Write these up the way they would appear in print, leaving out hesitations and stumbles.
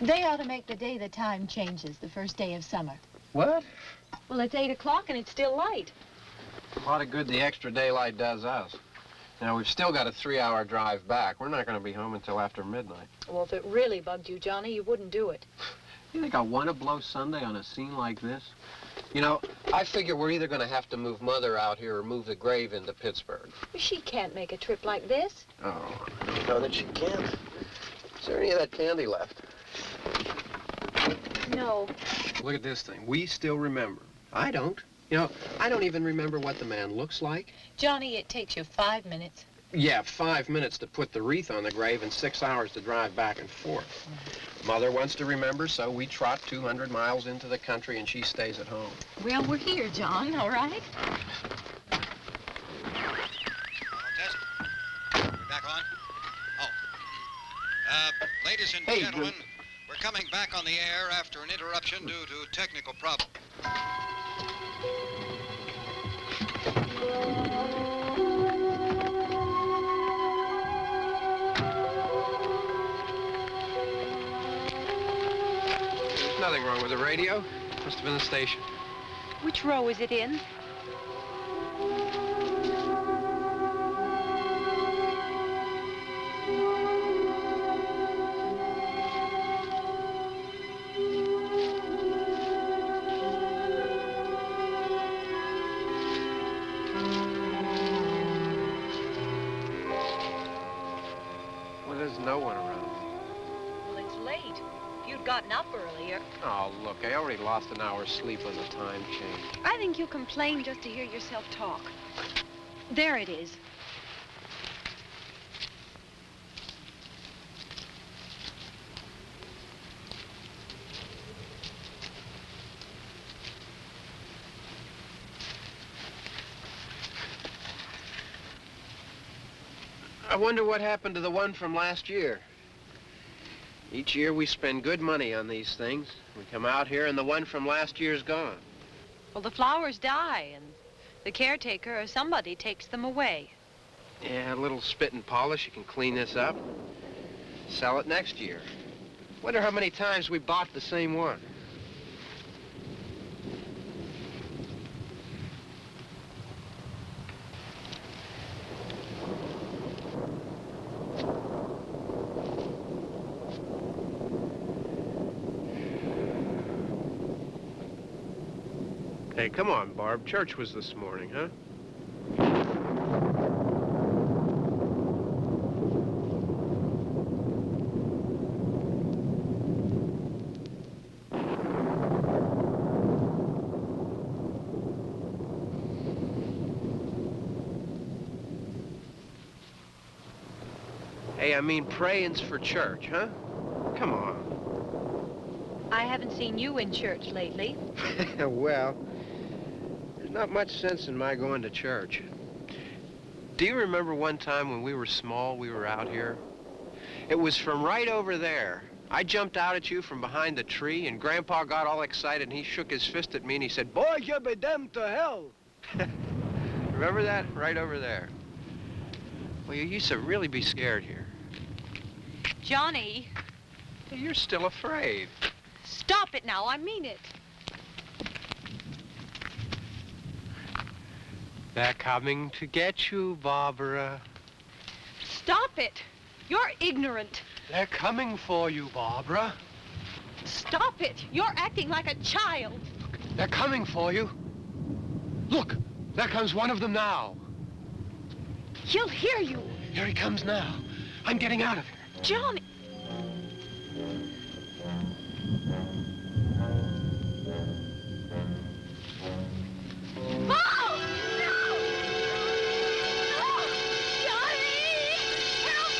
They ought to make the day the time changes, the first day of summer. What? Well, it's 8 o'clock and it's still light. A lot of good the extra daylight does us. Now, we've still got a 3-hour drive back. We're not going to be home until after midnight. Well, if it really bugged you, Johnny, you wouldn't do it. You think I want to blow Sunday on a scene like this? You know, I figure we're either going to have to move Mother out here or move the grave into Pittsburgh. She can't make a trip like this. Oh, I know that she can't. Is there any of that candy left? No. Look at this thing. We still remember. I don't. You know, I don't even remember what the man looks like. Johnny, it takes you 5 minutes. Yeah, 5 minutes to put the wreath on the grave and 6 hours to drive back and forth. Mother wants to remember, so we trot 200 miles into the country and she stays at home. Well, we're here, John, all right? Test. We're back on? Oh. Ladies and gentlemen, we're coming back on the air after an interruption due to technical problems. There's nothing wrong with the radio. Must have been the station. Which row is it in? Well, there's no one around. Well, it's late. If you'd gotten up earlier. Oh, look, I already lost an hour's sleep on the time change. I think you complain just to hear yourself talk. There it is. I wonder what happened to the one from last year. Each year we spend good money on these things. We come out here and the one from last year's gone. Well, the flowers die, and the caretaker or somebody takes them away. Yeah, a little spit and polish. You can clean this up. Sell it next year. Wonder how many times we bought the same one. Hey, come on, Barb. Church was this morning, huh? Hey, I mean praying's for church, huh? Come on. I haven't seen you in church lately. Well, there's not much sense in my going to church. Do you remember one time when we were small, we were out here? It was from right over there. I jumped out at you from behind the tree, and Grandpa got all excited, and he shook his fist at me, and he said, "Boy, you be damned to hell." Remember that? Right over there. Well, you used to really be scared here. Johnny, You're still afraid. stop it now. I mean it. They're coming to get you, Barbara. Stop it. You're ignorant. They're coming for you, Barbara. Stop it. You're acting like a child. They're coming for you. Look, there comes one of them now. He'll hear you. Here he comes now. I'm getting out of here. Johnny. Oh! No! No! Johnny! Help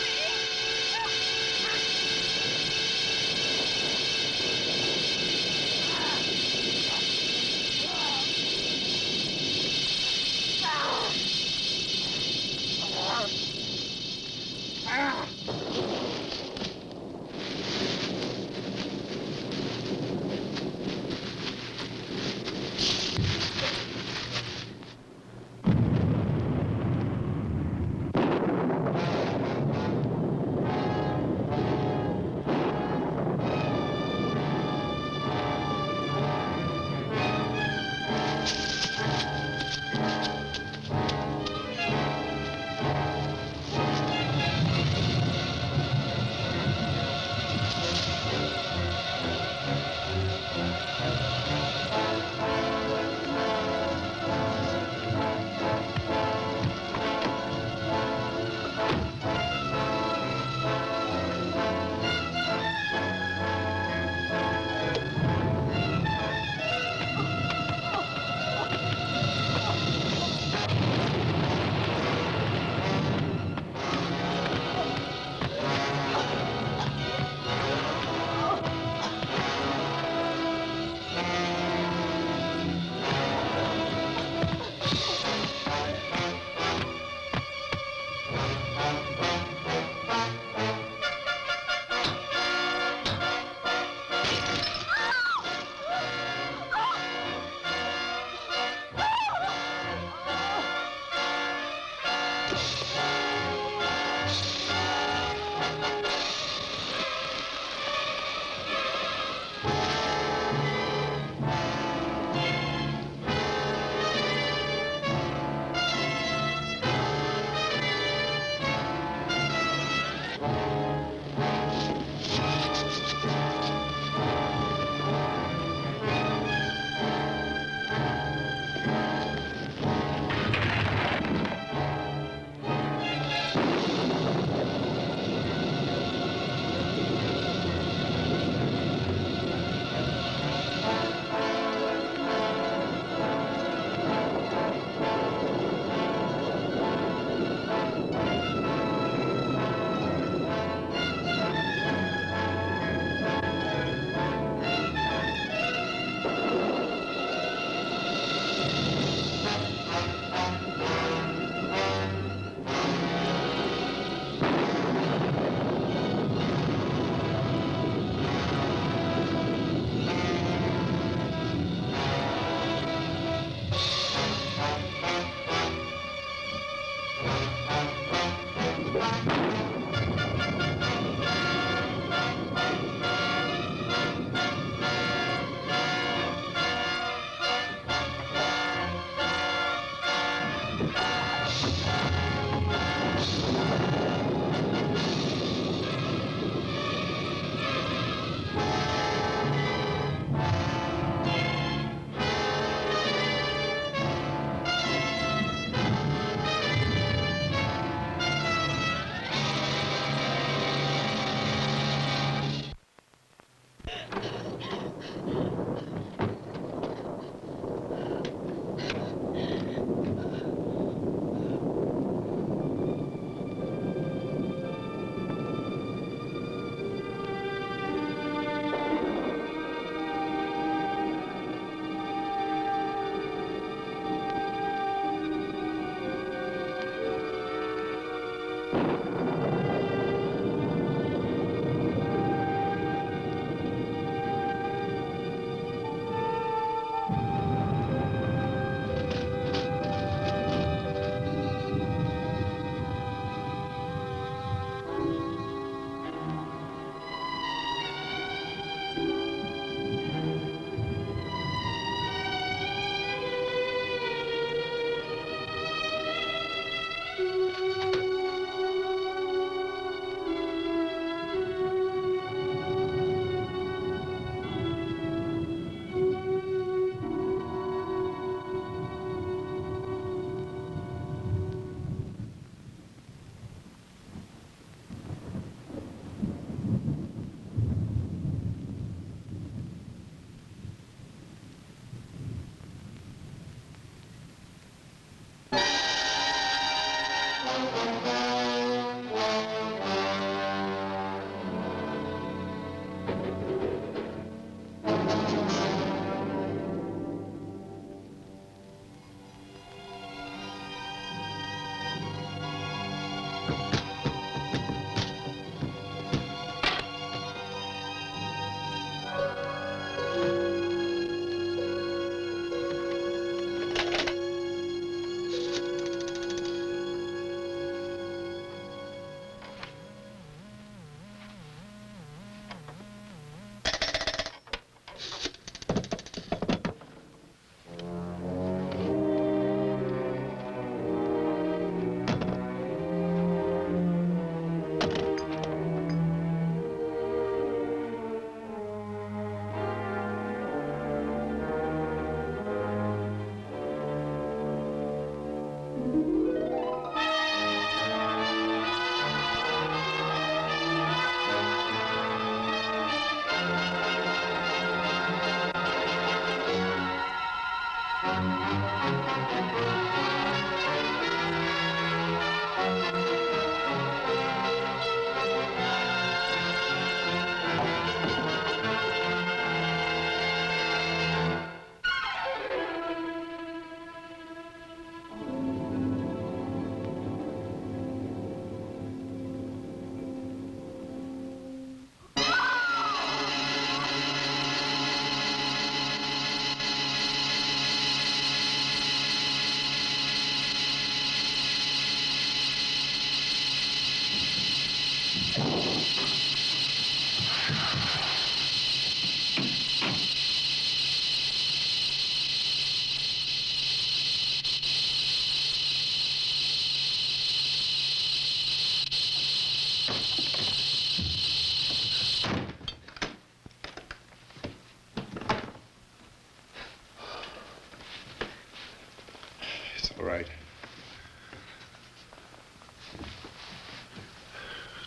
right.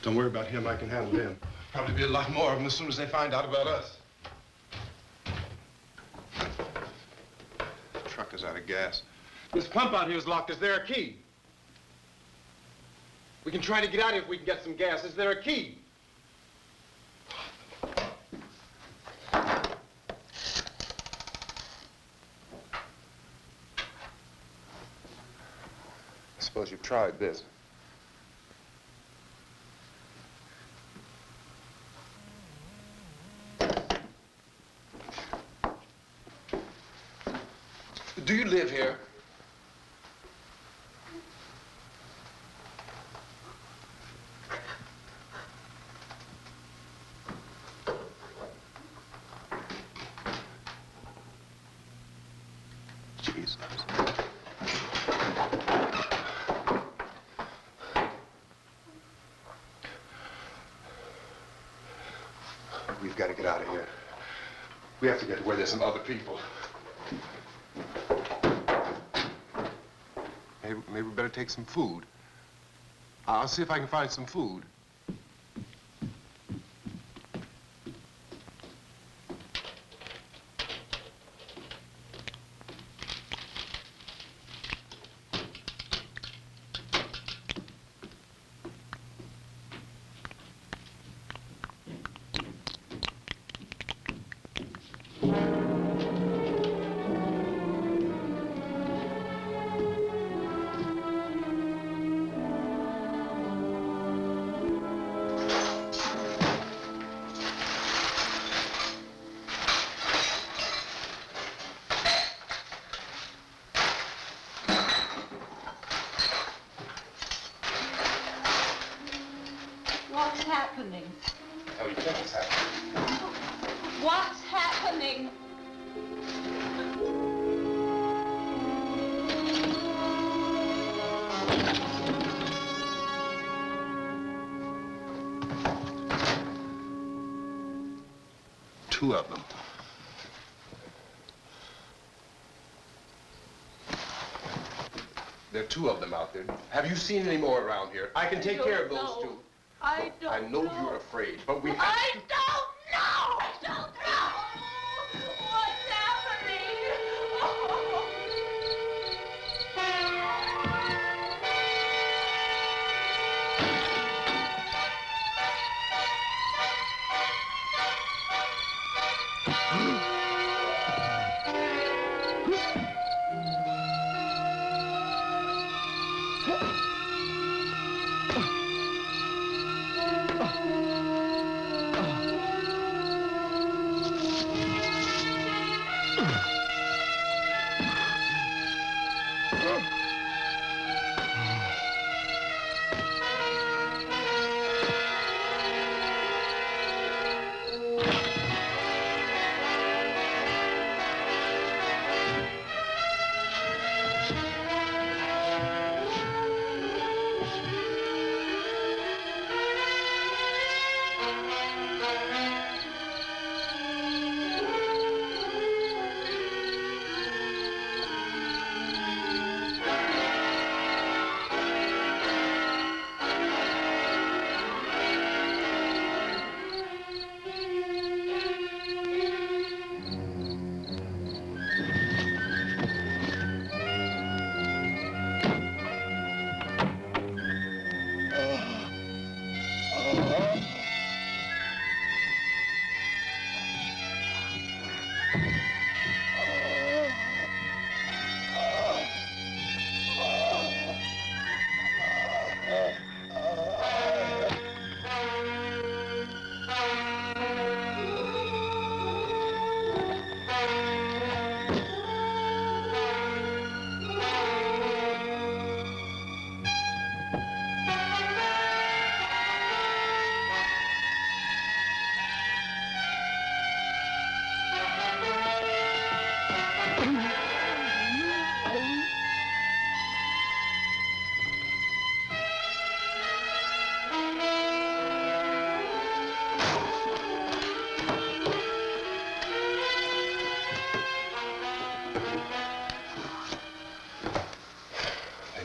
Don't worry about him. I can handle him. Probably be a lot more of them as soon as they find out about us. The truck is out of gas. This pump out here is locked. Is there a key? We can try to get out of here if we can get some gas. Is there a key? I suppose you've tried this. Do you live here? Jesus. We've got to get out of here. We have to get to where there's some other people. Maybe we better take some food. I'll see if I can find some food. What's happening? How do you think it's happening? What's happening? Two of them. There are two of them out there. Have you seen any more around here? I can take care of those two. I don't I know you're afraid, but we have I don't know! I don't know! What's happening? Oh.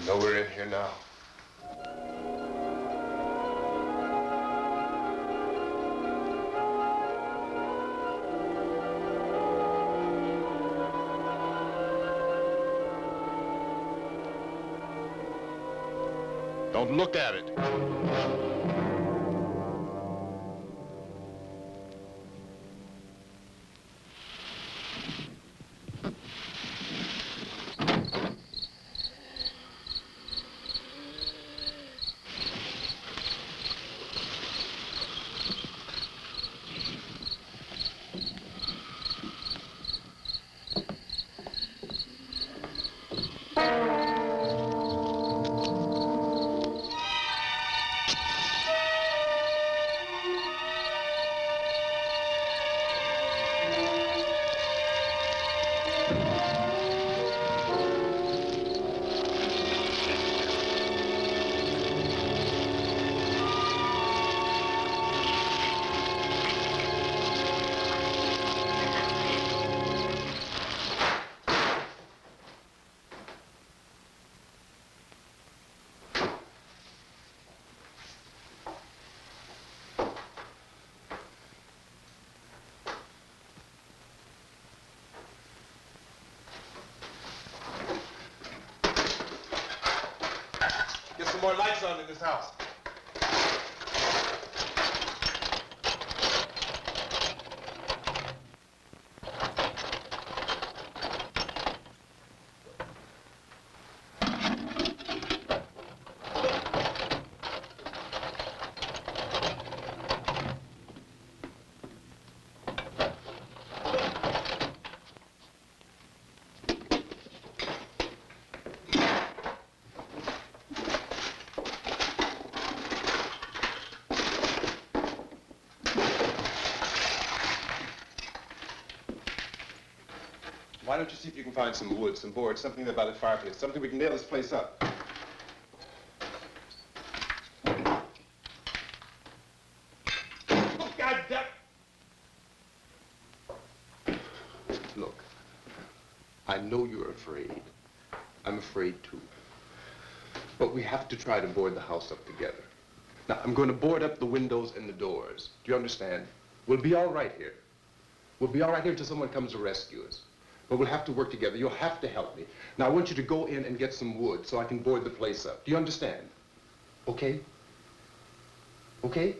know we're in here now. Don't look at it. Get some more lights on in this house. Why don't you see if you can find some wood, some boards, something about a fireplace, something we can nail this place up. Oh, God damn! Look, I know you're afraid. I'm afraid too. But we have to try to board the house up together. Now, I'm going to board up the windows and the doors. Do you understand? We'll be all right here. We'll be all right here until someone comes to rescue us. But we'll have to work together. You'll have to help me. Now, I want you to go in and get some wood so I can board the place up. Do you understand? Okay? Okay?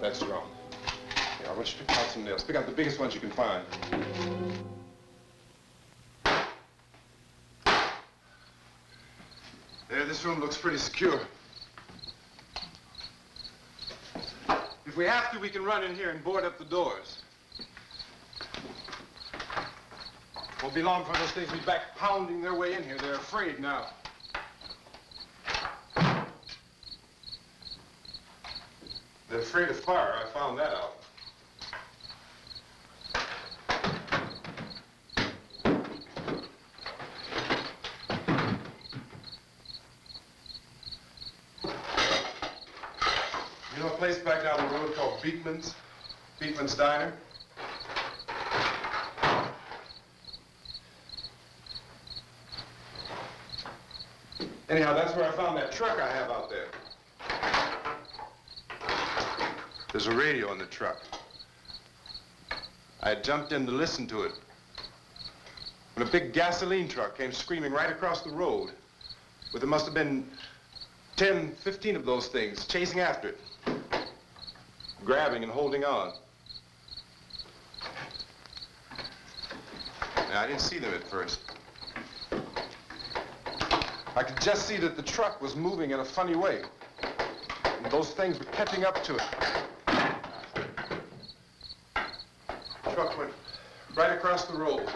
that's wrong. Here, I want you to pick out some nails. Pick out the biggest ones you can find. There, this room looks pretty secure. If we have to, we can run in here and board up the doors. Won't be long for those things to be back pounding their way in here. They're afraid now. They're afraid of fire. I found that out. You know a place back down the road called Beekman's? Beekman's Diner? Anyhow, that's where I found that truck I have out there. There's a radio in the truck. I had jumped in to listen to it when a big gasoline truck came screaming right across the road. There must have been 10, 15 of those things chasing after it, grabbing and holding on. Now, I didn't see them at first. I could just see that the truck was moving in a funny way. And those things were catching up to it. The truck went right across the road.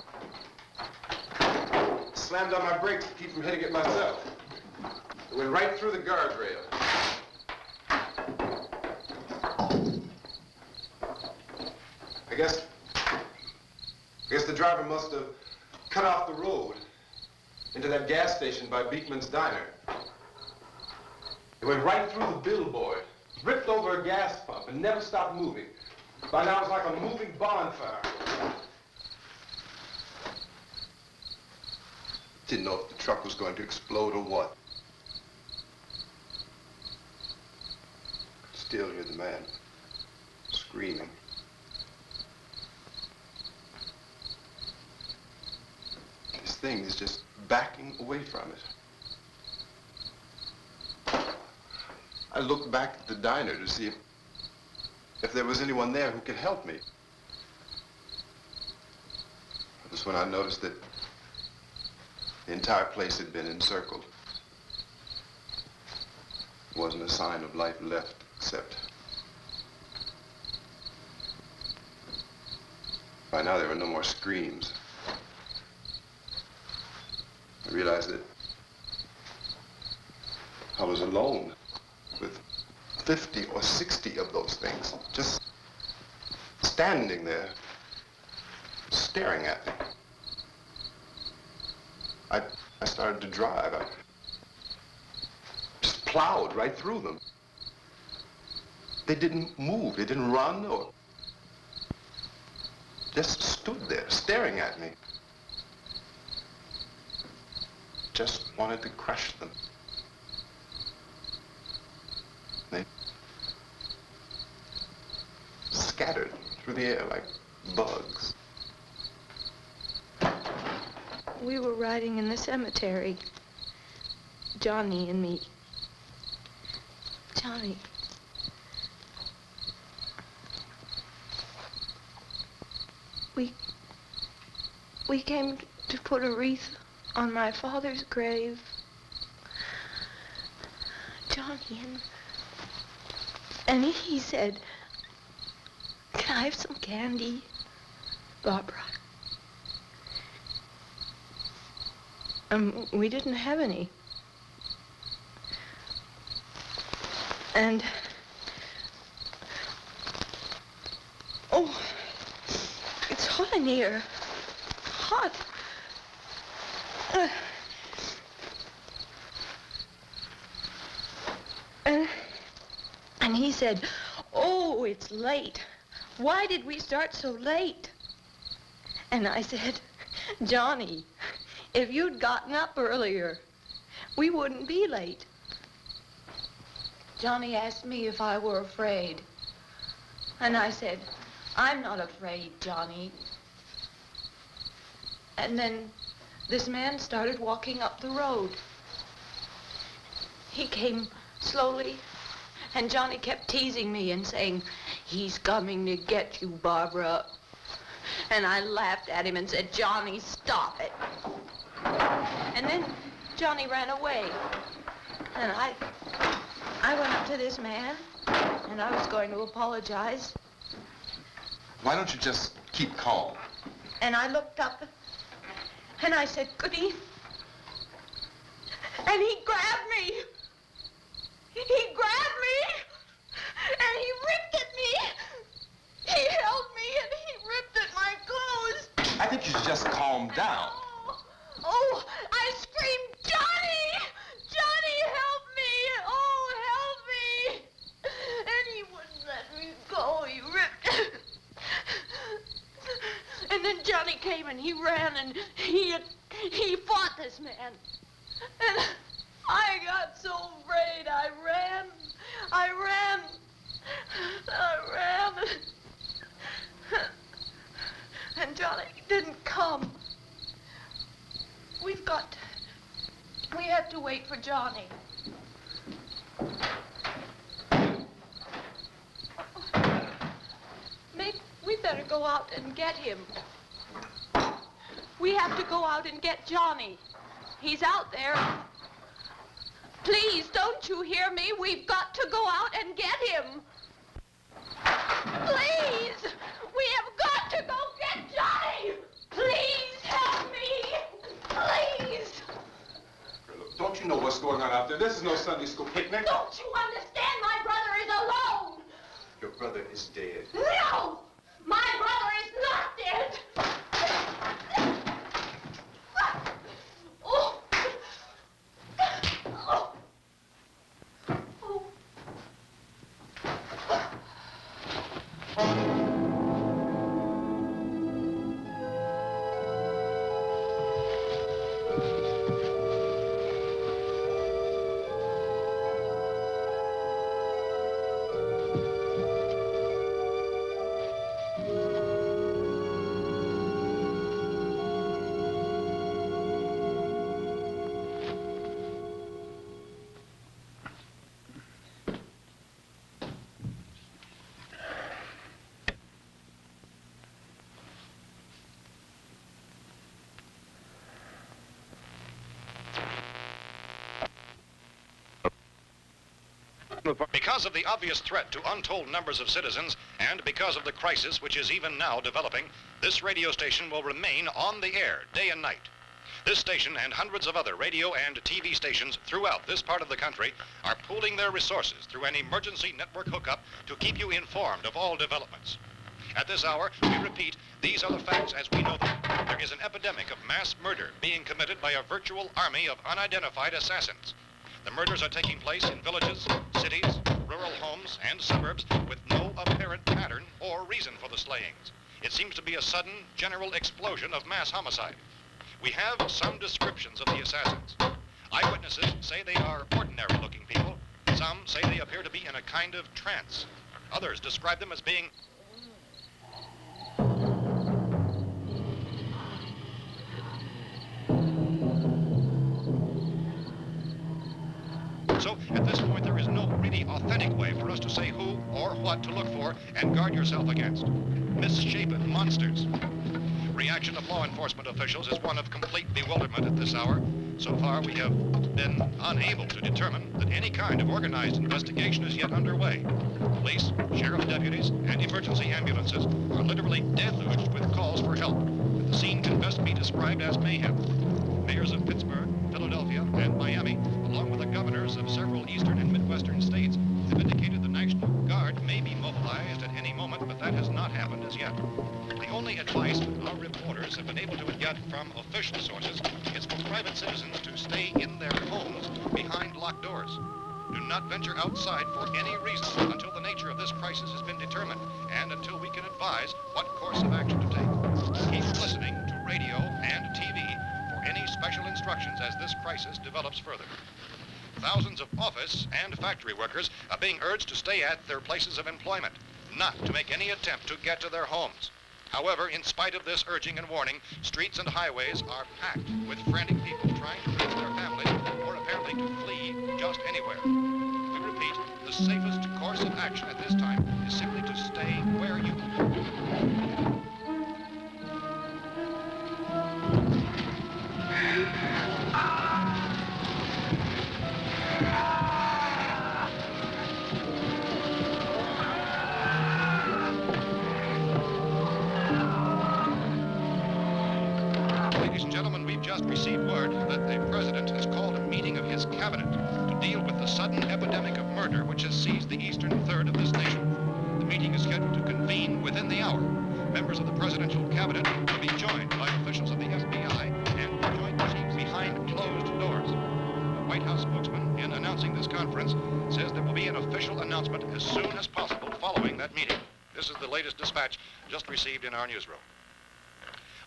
Slammed on my brakes to keep from hitting it myself. It went right through the guardrail. I guess the driver must have cut off the road into that gas station by Beekman's Diner. It went right through the billboard, ripped over a gas pump, and never stopped moving. By now, it's like a moving bonfire. Didn't know if the truck was going to explode or what. Still hear the man screaming. This thing is just backing away from it. I looked back at the diner to see if there was anyone there who could help me. That was when I noticed that the entire place had been encircled. There wasn't a sign of life left except by now there were no more screams. I realized that I was alone with 50 or 60 of those things, just standing there, staring at me. I started to drive. I just plowed right through them. They didn't move, they didn't run or just stood there, staring at me. Just wanted to crush them. They scattered through the air like bugs. We were riding in the cemetery, Johnny and me. Johnny. We came to put a wreath on my father's grave. Johnny, and he said, "Can I have some candy, Barbara?" We didn't have any. And, oh, it's hot in here. Hot. And he said, "Oh, it's late. Why did we start so late?" And I said, "Johnny, if you'd gotten up earlier, we wouldn't be late." Johnny asked me if I were afraid. And I said, "I'm not afraid, Johnny." And then this man started walking up the road. He came slowly, and Johnny kept teasing me and saying, "He's coming to get you, Barbara." And I laughed at him and said, "Johnny, stop it." And then Johnny ran away. And I went up to this man, and I was going to apologize. Why don't you just keep calm? And I looked up, and I said, "Good evening." And he grabbed me. He grabbed me, and he ripped at me. He held me, and he ripped at my clothes. I think you should just calm down. Oh, I screamed, "Johnny! Johnny, help me! Oh, help me!" And he wouldn't let me go. He ripped. And then Johnny came and he ran and he fought this man. And I got so afraid. I ran. And Johnny didn't come. We have to wait for Johnny. Maybe we better go out and get him. We have to go out and get Johnny. He's out there. Please, don't you hear me? We've got to go out and get him. Please! We have got to go get Johnny! Please help me! Please! Look, don't you know what's going on out there? This is no Sunday school picnic. Don't you understand? My brother is alone! Your brother is dead. No! My brother is not dead! Oh! Oh! Because of the obvious threat to untold numbers of citizens, and because of the crisis which is even now developing, this radio station will remain on the air day and night. This station and hundreds of other radio and TV stations throughout this part of the country are pooling their resources through an emergency network hookup to keep you informed of all developments. At this hour, we repeat, these are the facts as we know them. There is an epidemic of mass murder being committed by a virtual army of unidentified assassins. The murders are taking place in villages, cities, rural homes, and suburbs with no apparent pattern or reason for the slayings. It seems to be a sudden, general explosion of mass homicide. We have some descriptions of the assassins. Eyewitnesses say they are ordinary-looking people. Some say they appear to be in a kind of trance. Others describe them as being So, at this point, there is no really authentic way for us to say who or what to look for and guard yourself against. Misshapen monsters. Reaction of law enforcement officials is one of complete bewilderment at this hour. So far, we have been unable to determine that any kind of organized investigation is yet underway. Police, sheriff's deputies, and emergency ambulances are literally deluged with calls for help. And the scene can best be described as mayhem. Mayors of Pittsburgh, Philadelphia, and Miami, along with the governors of several eastern and midwestern states, have indicated the National Guard may be mobilized at any moment, but that has not happened as yet. The only advice our reporters have been able to get from official sources is for private citizens to stay in their homes behind locked doors. Do not venture outside for any reason until the nature of this crisis has been determined and until we can advise what course of action to take. Keep listening to radio and TV for any special instructions as this crisis develops further. Thousands of office and factory workers are being urged to stay at their places of employment, not to make any attempt to get to their homes. However, in spite of this urging and warning, streets and highways are packed with frantic people trying to reach their families or apparently to flee just anywhere. We repeat, repeat, the safest course of action at this time is simply to stay where you are. Ladies and gentlemen, we've just received word that the president has called a meeting of his cabinet to deal with the sudden epidemic of murder which has seized the eastern third of this nation. The meeting is scheduled to convene within the hour. Members of the presidential cabinet will be joined by officials of the FBI and joint chiefs behind closed doors. The White House spokesman, in announcing this conference, says there will be an official announcement as soon as possible following that meeting. This is the latest dispatch just received in our newsroom.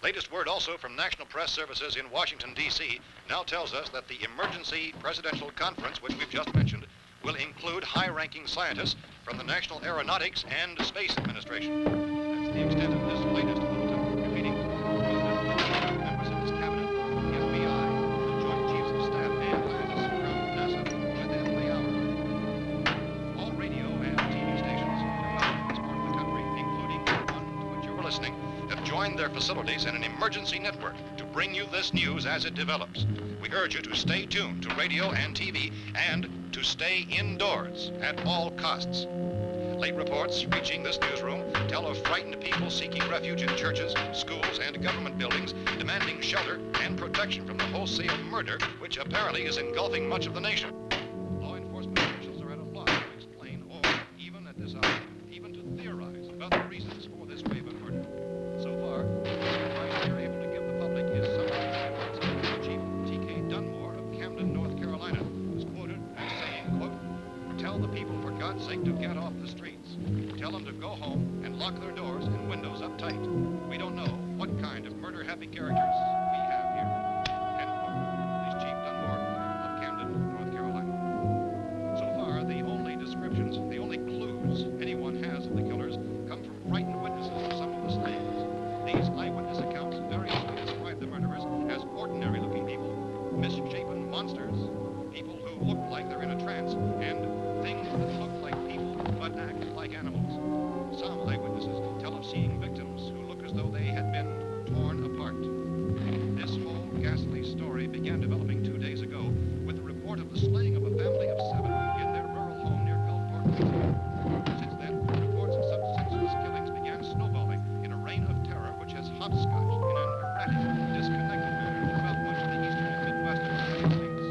Latest word also from National Press Services in Washington, D.C. now tells us that the emergency presidential conference, which we've just mentioned, will include high-ranking scientists from the National Aeronautics and Space Administration. That's the extent of this latest bulletin. Repeating, President, members of his cabinet, the FBI, the Joint Chiefs of Staff, and scientists from NASA within the hour. All radio and TV stations throughout this part of the country, including the one to which you were listening, have joined their facilities in an emergency network to bring you this news as it develops. We urge you to stay tuned to radio and TV and to stay indoors at all costs. Late reports reaching this newsroom tell of frightened people seeking refuge in churches, schools, and government buildings, demanding shelter and protection from the wholesale murder which apparently is engulfing much of the nation. Law enforcement officials are at a loss to explain or, even at this hour, even to theorize about the reasons for this wave of murder. So far, the advice we're able to give the public is summary of what Chief T.K. Dunmore of Camden, North Carolina, was quoted as saying, quote, "Tell the people, for God's sake, to get off the streets. Tell them to go home and lock their doors and windows up tight. We don't know what kind of murder-happy characters we have here." End quote. This Chief Dunmore of Camden, North Carolina. So far, the only descriptions, the only clues anyone has of the killers come from frightened witnesses of some of the slayings. These eyewitness accounts variously describe the murderers as ordinary-looking people, misshapen monsters, people who look like they're in a trance, and things that look like people but act like animals. Some eyewitnesses tell of seeing victims who look as though they had been torn apart. This whole ghastly story began developing 2 days ago with the report of the slaying of a family of 7 in their rural home near Gulfport, Louisiana. Since then, reports of such senseless killings began snowballing in a reign of terror which has hopscotched in an erratic, disconnected manner throughout much of the eastern and midwestern United States.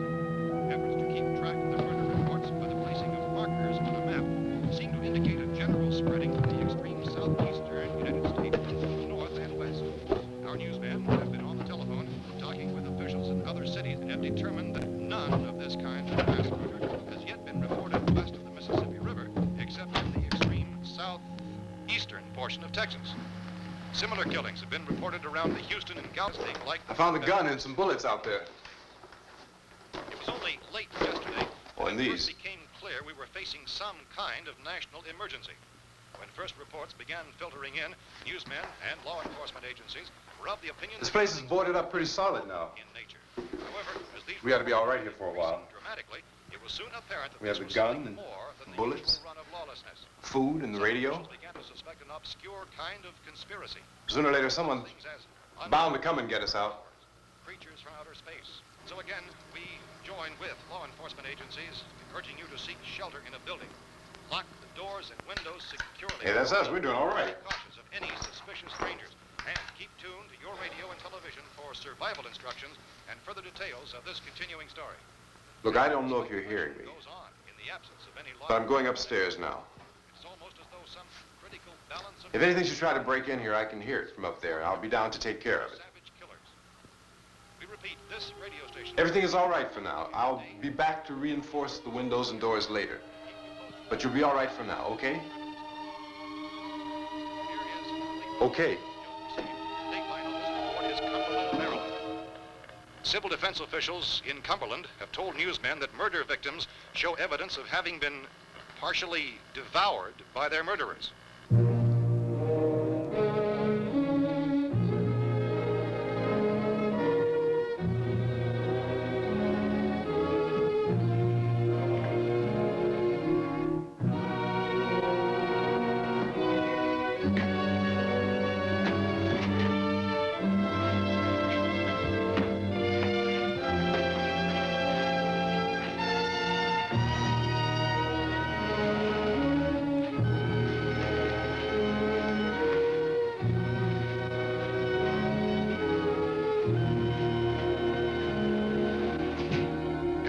Efforts to keep track of the murder reports by the placing of markers on a map seem to indicate a general spreading from the extreme southeastern United States to the north and west. Our newsmen have been on the telephone talking with officials in other cities and have determined that none of this kind of mass murder has yet been reported west of the Mississippi River, except in the extreme southeastern portion of Texas. Similar killings have been reported around the Houston and Galveston like... I found a gun and some bullets out there. It was only late yesterday Oh, and when it first these. became clear we were facing some kind of national emergency. When first reports began filtering in, newsmen and law enforcement agencies were of the opinion This that place is things boarded up pretty solid now. in nature. However, as these We ought to be all right reports here for a while. increased dramatically, it was soon apparent that We have this the was gun something and more than the bullets. usual run of lawlessness. Food and the Some radio. officials began to suspect an obscure kind of conspiracy. Sooner or later, someone's Things as bound to come and get us out. creatures from outer space. So again, we join with law enforcement agencies, urging you to seek shelter in a building. Lock the doors and windows securely. Hey, that's us. We're doing all right. Be cautious of any suspicious strangers. And keep tuned to your radio and television for survival instructions and further details of this continuing story. Look, I don't know if you're hearing me, Goes on in the absence of any law. but I'm going upstairs now. It's almost as though some critical balance of If anything should try to break in here, I can hear it from up there, and I'll be down to take care of it. savage killers. We repeat, this radio station. Everything is all right for now. I'll be back to reinforce the windows and doors later. But you'll be all right for now, okay? Okay. Dateline on this report is Cumberland, Maryland. Civil defense officials in Cumberland have told newsmen that murder victims show evidence of having been partially devoured by their murderers.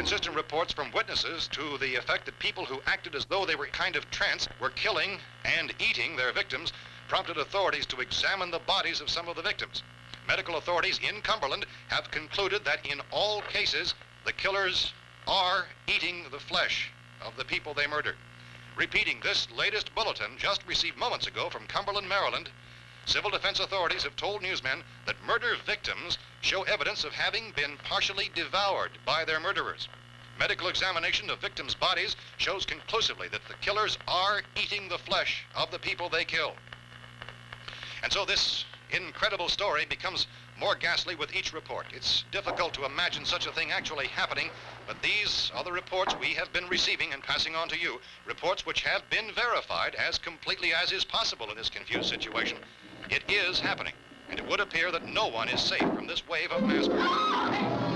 Inconsistent reports from witnesses to the effect that people who acted as though they were kind of trance were killing and eating their victims prompted authorities to examine the bodies of some of the victims. Medical authorities in Cumberland have concluded that in all cases, the killers are eating the flesh of the people they murdered. Repeating this latest bulletin just received moments ago from Cumberland, Maryland, civil defense authorities have told newsmen that murder victims show evidence of having been partially devoured by their murderers. Medical examination of victims' bodies shows conclusively that the killers are eating the flesh of the people they kill. And so this incredible story becomes more ghastly with each report. It's difficult to imagine such a thing actually happening, but these are the reports we have been receiving and passing on to you, reports which have been verified as completely as is possible in this confused situation. It is happening, and it would appear that no one is safe from this wave of mass murder.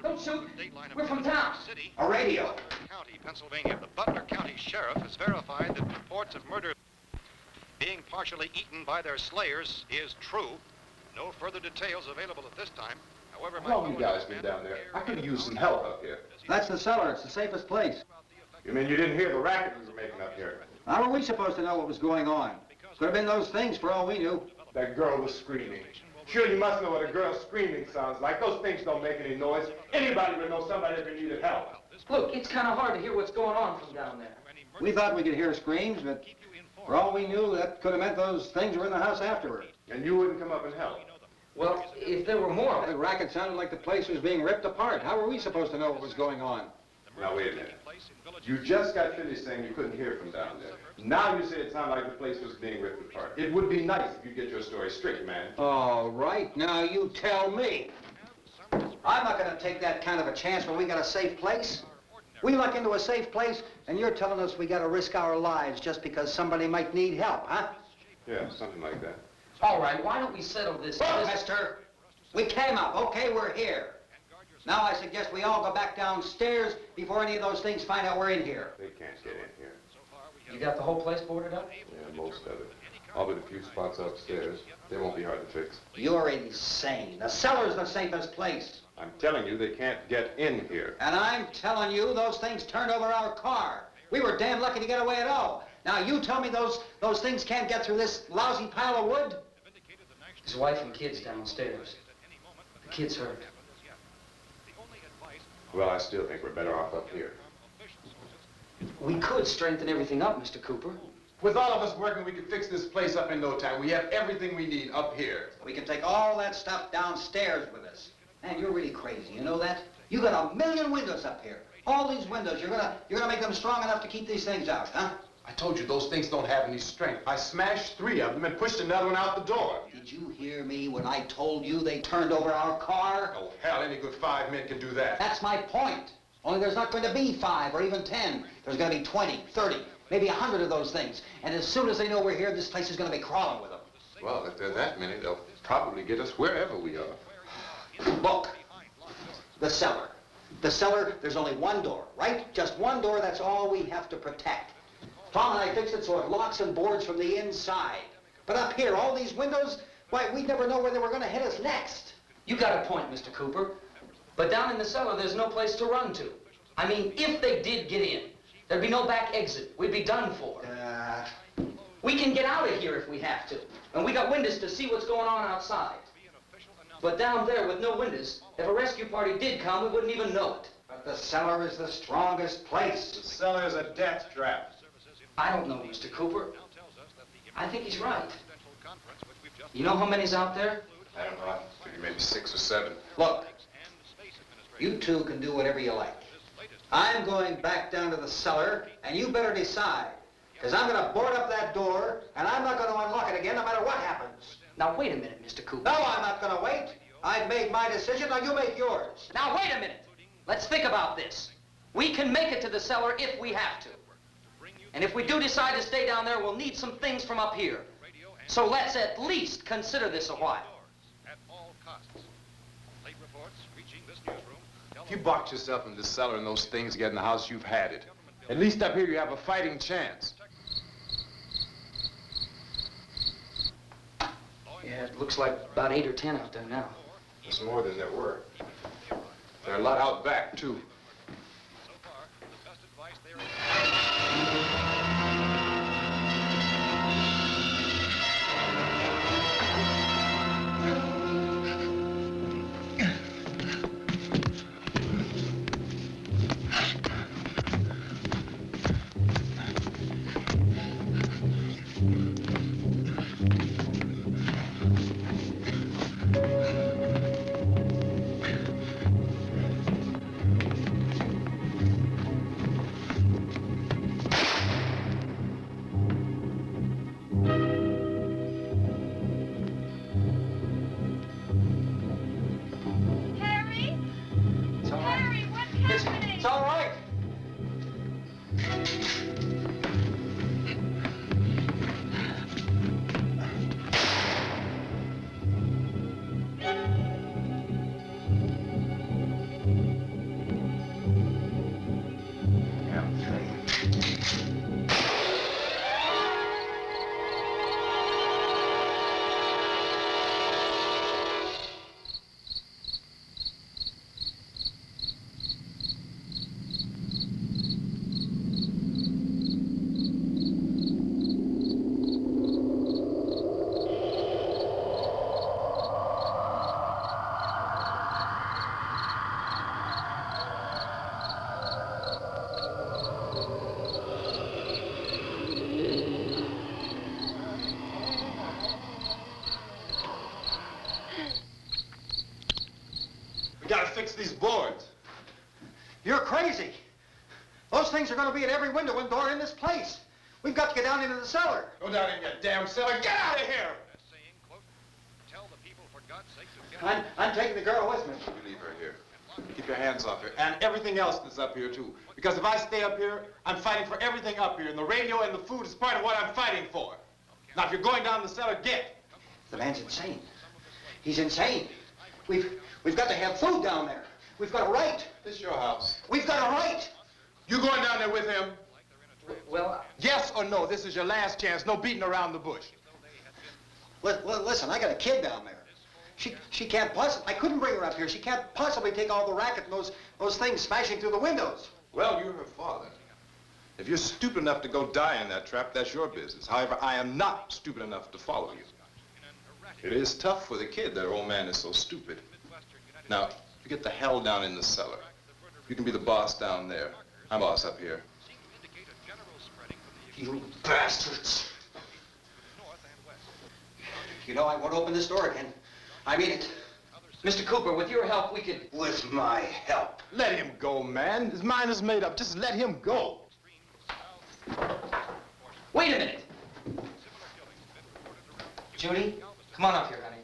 Don't shoot. We're from town. A radio. County, Pennsylvania. The Butler County Sheriff has verified that reports of murder being partially eaten by their slayers is true. No further details available at this time. However, How long you guys been down there? I could use some help up here. That's the cellar. It's the safest place. You mean you didn't hear the racket we were making up here? How were we supposed to know what was going on? Could have been those things for all we knew. That girl was screaming. Sure, you must know what a girl screaming sounds like. Those things don't make any noise. Anybody would know somebody ever needed help. Look, it's kind of hard to hear what's going on from down there. We thought we could hear screams, but for all we knew, that could have meant those things were in the house afterward. And you wouldn't come up and help? Well, if there were more... The racket sounded like the place was being ripped apart. How were we supposed to know what was going on? Now, wait a minute. You just got finished saying you couldn't hear from down there. Now you say it sounded like the place was being ripped apart. It would be nice if you get your story straight, man. All right, now you tell me. I'm not going to take that kind of a chance when we got a safe place. We luck into a safe place, and you're telling us we got to risk our lives just because somebody might need help, huh? Yeah, something like that. All right, why don't we settle this... Look, mister, we came up. Okay, we're here. Now I suggest we all go back downstairs before any of those things find out we're in here. They can't get in here. You got the whole place boarded up? Yeah, most of it. All but a few spots upstairs. They won't be hard to fix. You're insane. The cellar's the safest place. I'm telling you, they can't get in here. And I'm telling you, those things turned over our car. We were damn lucky to get away at all. Now you tell me those things can't get through this lousy pile of wood? His wife and kids downstairs. The kid's hurt. Well, I still think we're better off up here. We could strengthen everything up, Mr. Cooper. With all of us working, we could fix this place up in no time. We have everything we need up here. We can take all that stuff downstairs with us. Man, you're really crazy, you know that? You got 1 million windows up here. All these windows, you're gonna make them strong enough to keep these things out, huh? I told you, those things don't have any strength. I smashed 3 of them and pushed another one out the door. Did you hear me when I told you they turned over our car? Oh, hell, any good 5 men can do that. That's my point. Only there's not going to be 5 or even 10. There's going to be 20, 30, maybe 100 of those things. And as soon as they know we're here, this place is going to be crawling with them. Well, if there are that many, they'll probably get us wherever we are. Look, the cellar. The cellar, there's only one door, right? Just one door, that's all we have to protect. Tom and I fixed it so it locks and boards from the inside. But up here, all these windows, why, we'd never know where they were going to hit us next. You got a point, Mr. Cooper. But down in the cellar, there's no place to run to. I mean, if they did get in, there'd be no back exit. We'd be done for. We can get out of here if we have to. And we got windows to see what's going on outside. But down there with no windows, if a rescue party did come, we wouldn't even know it. But the cellar is the strongest place. The cellar is a death trap. I don't know, Mr. Cooper. I think he's right. You know how many's out there? I don't know. I figure maybe 6 or 7. Look, you two can do whatever you like. I'm going back down to the cellar, and you better decide. Because I'm going to board up that door, and I'm not going to unlock it again no matter what happens. Now, wait a minute, Mr. Cooper. No, I'm not going to wait. I've made my decision, now you make yours. Now, wait a minute. Let's think about this. We can make it to the cellar if we have to. And if we do decide to stay down there, we'll need some things from up here. So let's at least consider this a while. At all costs. Late reports reaching this newsroom. If you box yourself in the cellar and those things get in the house, you've had it. At least up here you have a fighting chance. Yeah, it looks like about 8 or 10 out there now. It's more than there were. There are a lot out back, too. So far, the best advice there is... Harry? It's all right. Harry, what's happening? It's all right. We gotta fix these boards. You're crazy. Those things are going to be at every window and door in this place. We've got to get down into the cellar. Go down in your damn cellar. Get out of here! That saying, quote, tell the people for God's sake to get... I'm taking the girl with me. You leave her here. Keep your hands off her. And everything else that's up here, too. Because if I stay up here, I'm fighting for everything up here. And the radio and the food is part of what I'm fighting for. Now, if you're going down the cellar, get. The man's insane. He's insane. We've got to have food down there. We've got a right. This is your house. We've got a right. You going down there with him? Well, Yes or no? This is your last chance. No beating around the bush. Listen, I got a kid down there. She can't possibly, I couldn't bring her up here. She can't possibly take all the racket and those things smashing through the windows. Well, you're her father. If you're stupid enough to go die in that trap, that's your business. However, I am not stupid enough to follow you. It is tough for the kid that her old man is so stupid. Now, you get the hell down in the cellar. You can be the boss down there. I'm boss up here. You bastards. You know, I won't open this door again. I mean it. Mr. Cooper, with your help, we could... With my help. Let him go, man. His mind is made up. Just let him go. Wait a minute. Judy, come on up here, honey.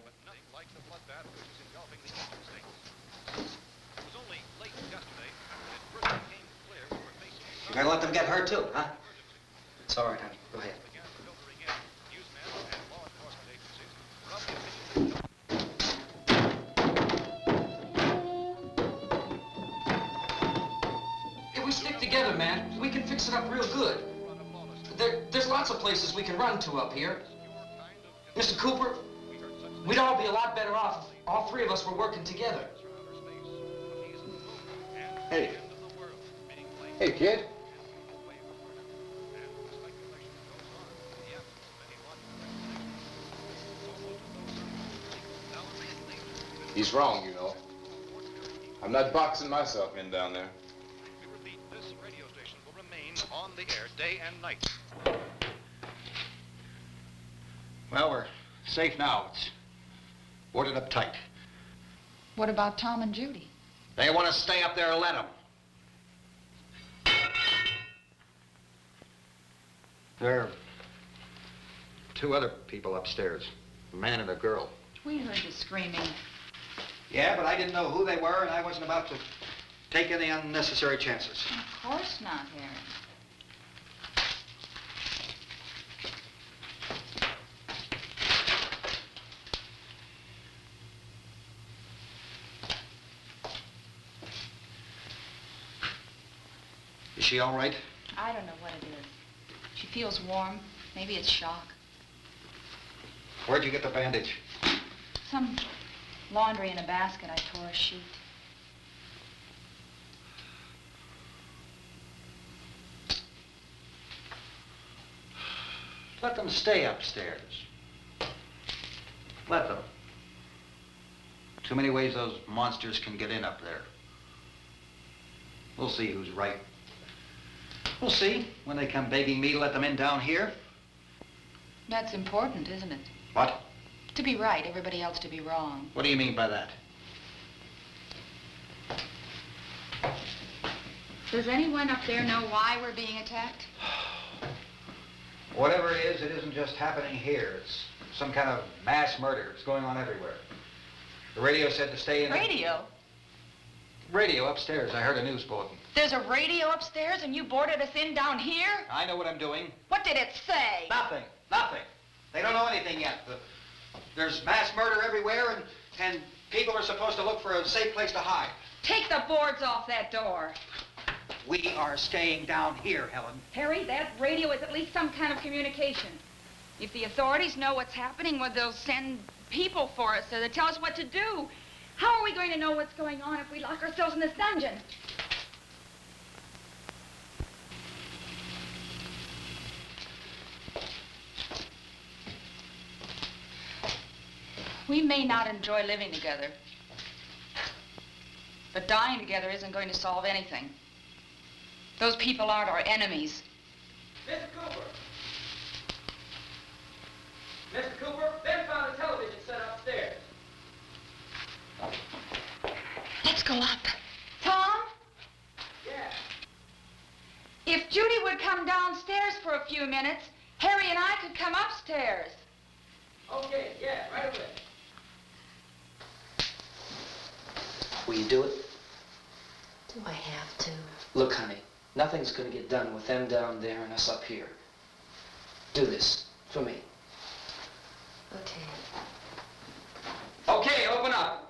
You're gonna let them get hurt too, huh? It's all right, honey. Go ahead. If we stick together, man, we can fix it up real good. There's lots of places we can run to up here. Mr. Cooper, we'd all be a lot better off if all three of us were working together. Hey. Hey, kid. He's wrong, you know. I'm not boxing myself in down there. We repeat, this radio station will remain on the air day and night. Well, we're safe now. It's boarded up tight. What about Tom and Judy? They want to stay up there, let them. There are two other people upstairs, a man and a girl. We heard you screaming. Yeah, but I didn't know who they were, and I wasn't about to take any unnecessary chances. Of course not, Harry. Is she all right? I don't know what it is. She feels warm. Maybe it's shock. Where'd you get the bandage? Some laundry in a basket. I tore a sheet. Let them stay upstairs. Let them. Too many ways those monsters can get in up there. We'll see who's right. We'll see when they come begging me to let them in down here. That's important, isn't it? What? To be right, everybody else to be wrong. What do you mean by that? Does anyone up there know why we're being attacked? Whatever it isn't just happening here. It's some kind of mass murder. It's going on everywhere. The radio said to stay in the... Radio? Radio upstairs. I heard a news bulletin. There's a radio upstairs and you boarded us in down here? I know what I'm doing. What did it say? Nothing. Nothing. They don't know anything yet. There's mass murder everywhere, and people are supposed to look for a safe place to hide. Take the boards off that door. We are staying down here, Helen. Harry, that radio is at least some kind of communication. If the authorities know what's happening, well, they'll send people for us so they'll tell us what to do. How are we going to know what's going on if we lock ourselves in this dungeon? We may not enjoy living together, but dying together isn't going to solve anything. Those people aren't our enemies. Mr. Cooper! Mr. Cooper, Ben found a television set upstairs. Let's go up. Tom? Yeah. If Judy would come downstairs for a few minutes, Harry and I could come upstairs. Okay, yeah, right away. Will you do it? Do I have to? Look, honey, nothing's gonna get done with them down there and us up here. Do this for me. Okay. Okay, open up.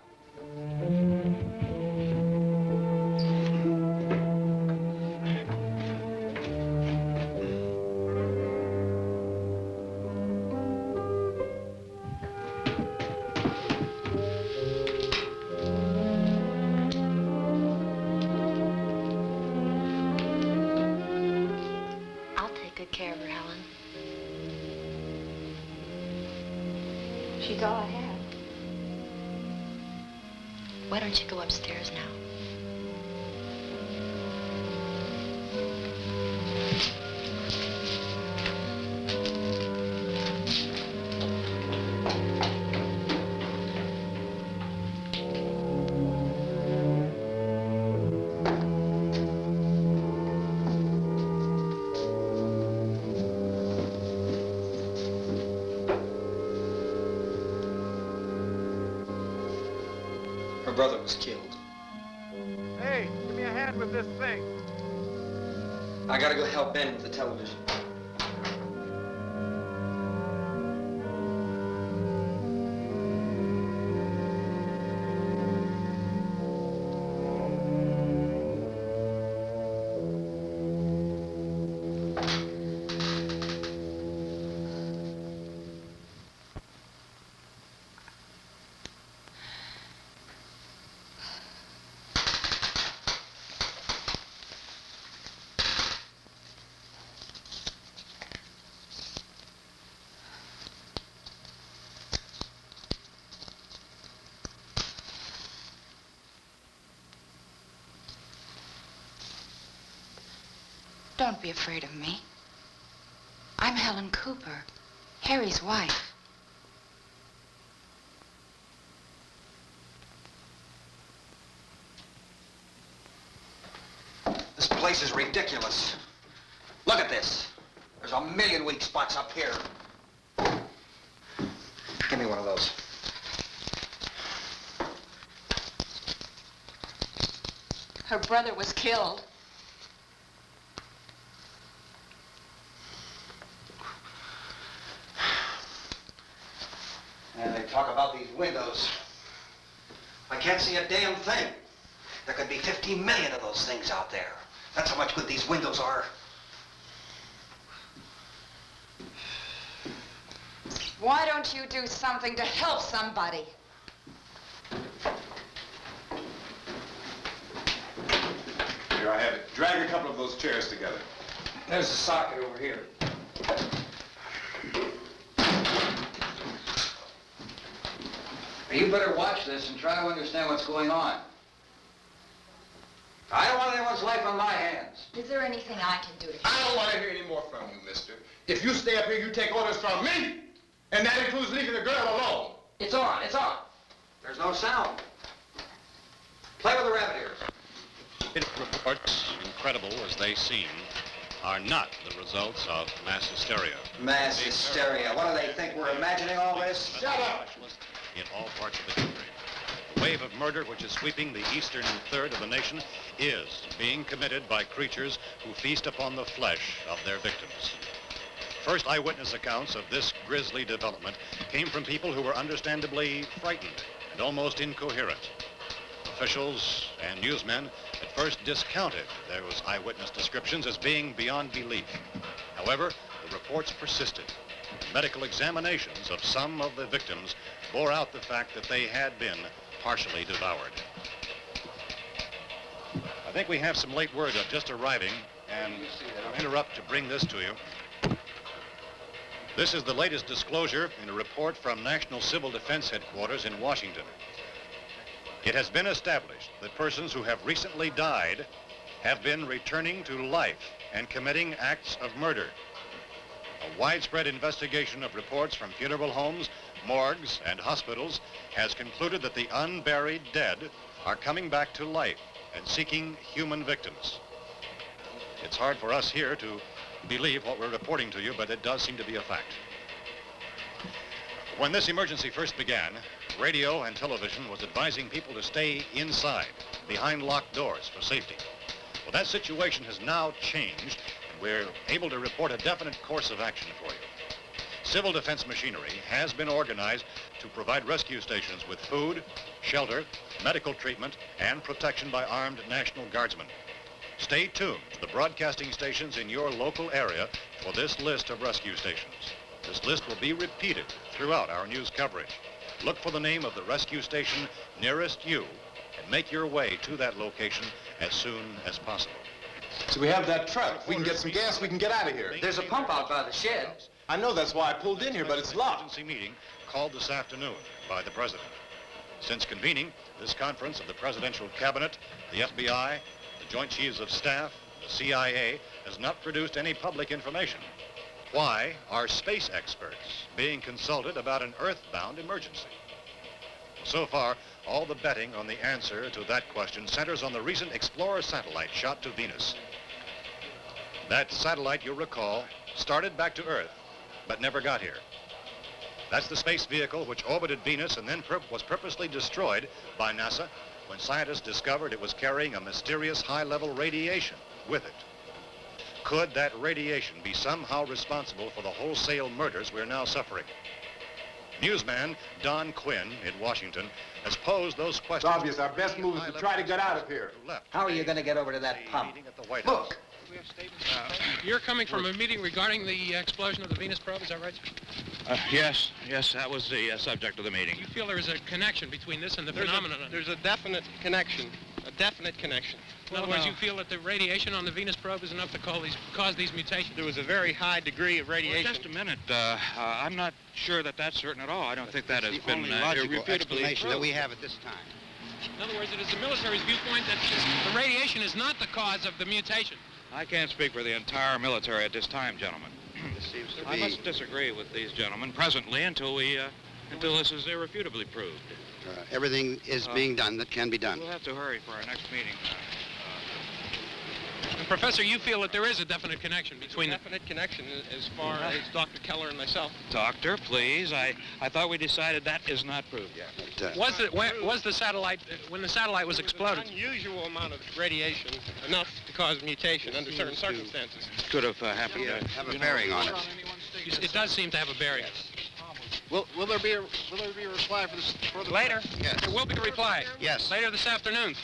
I'll take good care of her, Helen. She's all I have. Why don't you go upstairs now? Her brother was killed. Hey, give me a hand with this thing. I gotta go help Ben with the television. Don't be afraid of me. I'm Helen Cooper, Harry's wife. This place is ridiculous. Look at this. There's a million weak spots up here. Give me one of those. Her brother was killed. And they talk about these windows. I can't see a damn thing. There could be 15 million of those things out there. That's how much good these windows are. Why don't you do something to help somebody? Here, I have it. Drag a couple of those chairs together. There's the socket over here. You better watch this and try to understand what's going on. I don't want anyone's life on my hands. Is there anything I can do to I don't want to hear any more from you, mister. If you stay up here, you take orders from me. And that includes leaving the girl alone. It's on, it's on. There's no sound. Play with the rabbit ears. Reports, incredible as they seem, are not the results of mass hysteria. Mass hysteria. What do they think? We're imagining all this? Shut up! In all parts of the country. The wave of murder which is sweeping the eastern third of the nation is being committed by creatures who feast upon the flesh of their victims. First eyewitness accounts of this grisly development came from people who were understandably frightened and almost incoherent. Officials and newsmen at first discounted those eyewitness descriptions as being beyond belief. However, the reports persisted. Medical examinations of some of the victims bore out the fact that they had been partially devoured. I think we have some late word just arriving, and I'll interrupt to bring this to you. This is the latest disclosure in a report from National Civil Defense Headquarters in Washington. It has been established that persons who have recently died have been returning to life and committing acts of murder. A widespread investigation of reports from funeral homes, morgues, and hospitals has concluded that the unburied dead are coming back to life and seeking human victims. It's hard for us here to believe what we're reporting to you, but it does seem to be a fact. When this emergency first began, radio and television was advising people to stay inside, behind locked doors for safety. Well, that situation has now changed, and we're able to report a definite course of action for you. Civil defense machinery has been organized to provide rescue stations with food, shelter, medical treatment, and protection by armed National Guardsmen. Stay tuned to the broadcasting stations in your local area for this list of rescue stations. This list will be repeated throughout our news coverage. Look for the name of the rescue station nearest you and make your way to that location as soon as possible. So we have that truck. We can get some gas, we can get out of here. There's a pump out by the shed. I know, that's why I pulled in here, but it's locked. Emergency meeting called this afternoon by the President. Since convening this conference of the Presidential Cabinet, the FBI, the Joint Chiefs of Staff, the CIA has not produced any public information. Why are space experts being consulted about an earthbound emergency? So far, all the betting on the answer to that question centers on the recent Explorer satellite shot to Venus. That satellite, you'll recall, started back to Earth, but never got here. That's the space vehicle which orbited Venus and then was purposely destroyed by NASA when scientists discovered it was carrying a mysterious high-level radiation with it. Could that radiation be somehow responsible for the wholesale murders we're now suffering? Newsman Don Quinn in Washington has posed those questions. It's obvious our best move is to try to get out of here. How are you going to get over to that pump? Look. You're coming from a meeting regarding the explosion of the Venus probe, is that right? Yes, that was the subject of the meeting. You feel there is a connection between this and the phenomenon? There's a definite connection. In other words, you feel that the radiation on the Venus probe is enough to cause these mutations? There was a very high degree of radiation. Well, just a minute. I'm not sure that that's certain at all. I don't think that has been irrefutably explanation that proved. we have at this time. In other words, it is the military's viewpoint that the radiation is not the cause of the mutation. I can't speak for the entire military at this time, gentlemen. This seems to I be... must disagree with these gentlemen presently until this is irrefutably proved. everything is being done that can be done. We'll have to hurry for our next meeting. Professor, you feel that there is a definite connection between There's a definite connection as far as Dr. Keller and myself. Doctor, please. I thought we decided that is not proved yet. But, was the satellite, when the satellite was exploded? An unusual amount of radiation, enough to cause mutation under certain circumstances. Could have happened. have a bearing on it. It does seem to have a bearing. Will there be a reply for this further? Later? Yes. There will be a reply. Yes. Later this afternoon.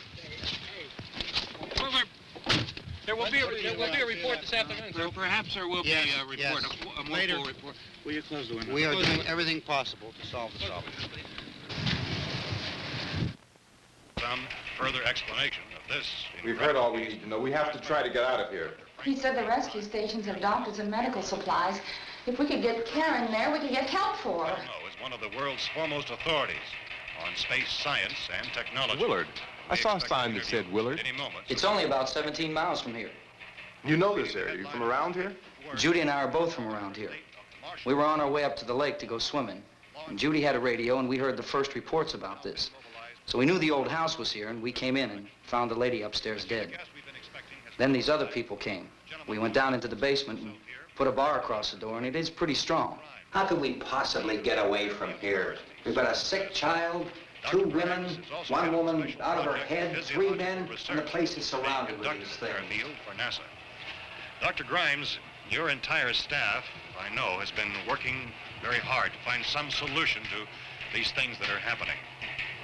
There will be a report this afternoon, sir. Perhaps there will be a report, yes. a more full report. Will you close the window? We are doing everything possible to solve the problem. Some further explanation of this. We've heard all we need to know. We have to try to get out of here. He said the rescue stations have doctors and medical supplies. If we could get Karen there, we could get help for her. No, is one of the world's foremost authorities on space science and technology. Willard. I saw a sign that said Willard. Any moment. It's only about 17 miles from here. You know this area. You from around here? Judy and I are both from around here. We were on our way up to the lake to go swimming. And Judy had a radio, and we heard the first reports about this. So we knew the old house was here, and we came in and found the lady upstairs dead. Then these other people came. We went down into the basement and put a bar across the door, and it is pretty strong. How could we possibly get away from here? We've got a sick child, 2 women, 1 woman out of her head, 3 men, and the place is surrounded with these things. For NASA. Dr. Grimes, your entire staff, I know, has been working very hard to find some solution to these things that are happening.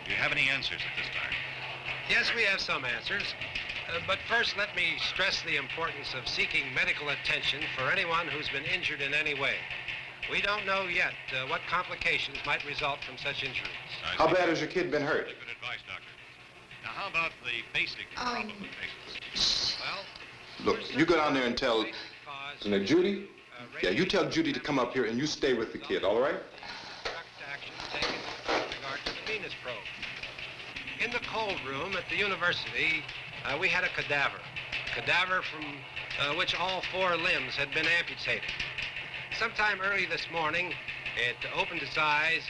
Do you have any answers at this time? Yes, we have some answers. But first, let me stress the importance of seeking medical attention for anyone who's been injured in any way. We don't know yet what complications might result from such injuries. How bad has your kid been hurt? Good advice, Doctor. Now, how about the basic problem of patients? Well, Look, you go down there and tell... Judy? Yeah, you tell Judy to come up here and you stay with the kid, all right? Action taken with regard to the Venus probe. In the cold room at the university, we had a cadaver from which all 4 limbs had been amputated. Sometime early this morning, it opened its eyes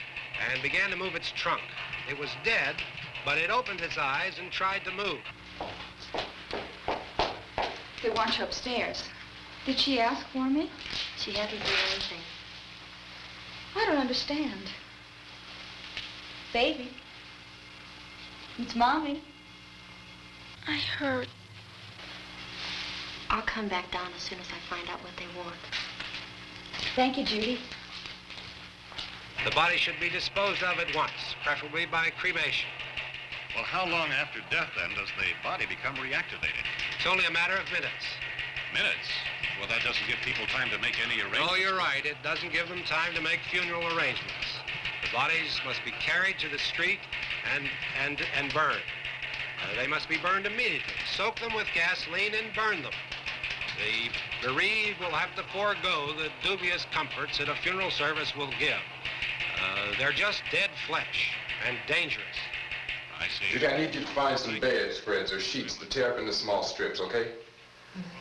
and began to move its trunk. It was dead, but it opened its eyes and tried to move. They want you upstairs. Did she ask for me? She hasn't done anything. I don't understand. Baby, it's Mommy. I heard. I'll come back down as soon as I find out what they want. Thank you, Judy. The body should be disposed of at once, preferably by cremation. well, how long after death, then, does the body become reactivated? It's only a matter of minutes. Minutes? Well, that doesn't give people time to make any arrangements. Oh, you're right. It doesn't give them time to make funeral arrangements. The bodies must be carried to the street and burned. They must be burned immediately. Soak them with gasoline and burn them. The bereaved will have to forego the dubious comforts that a funeral service will give. They're just dead flesh and dangerous. I see. Judy, I need you to find some bedspreads or sheets to tear up into small strips, okay?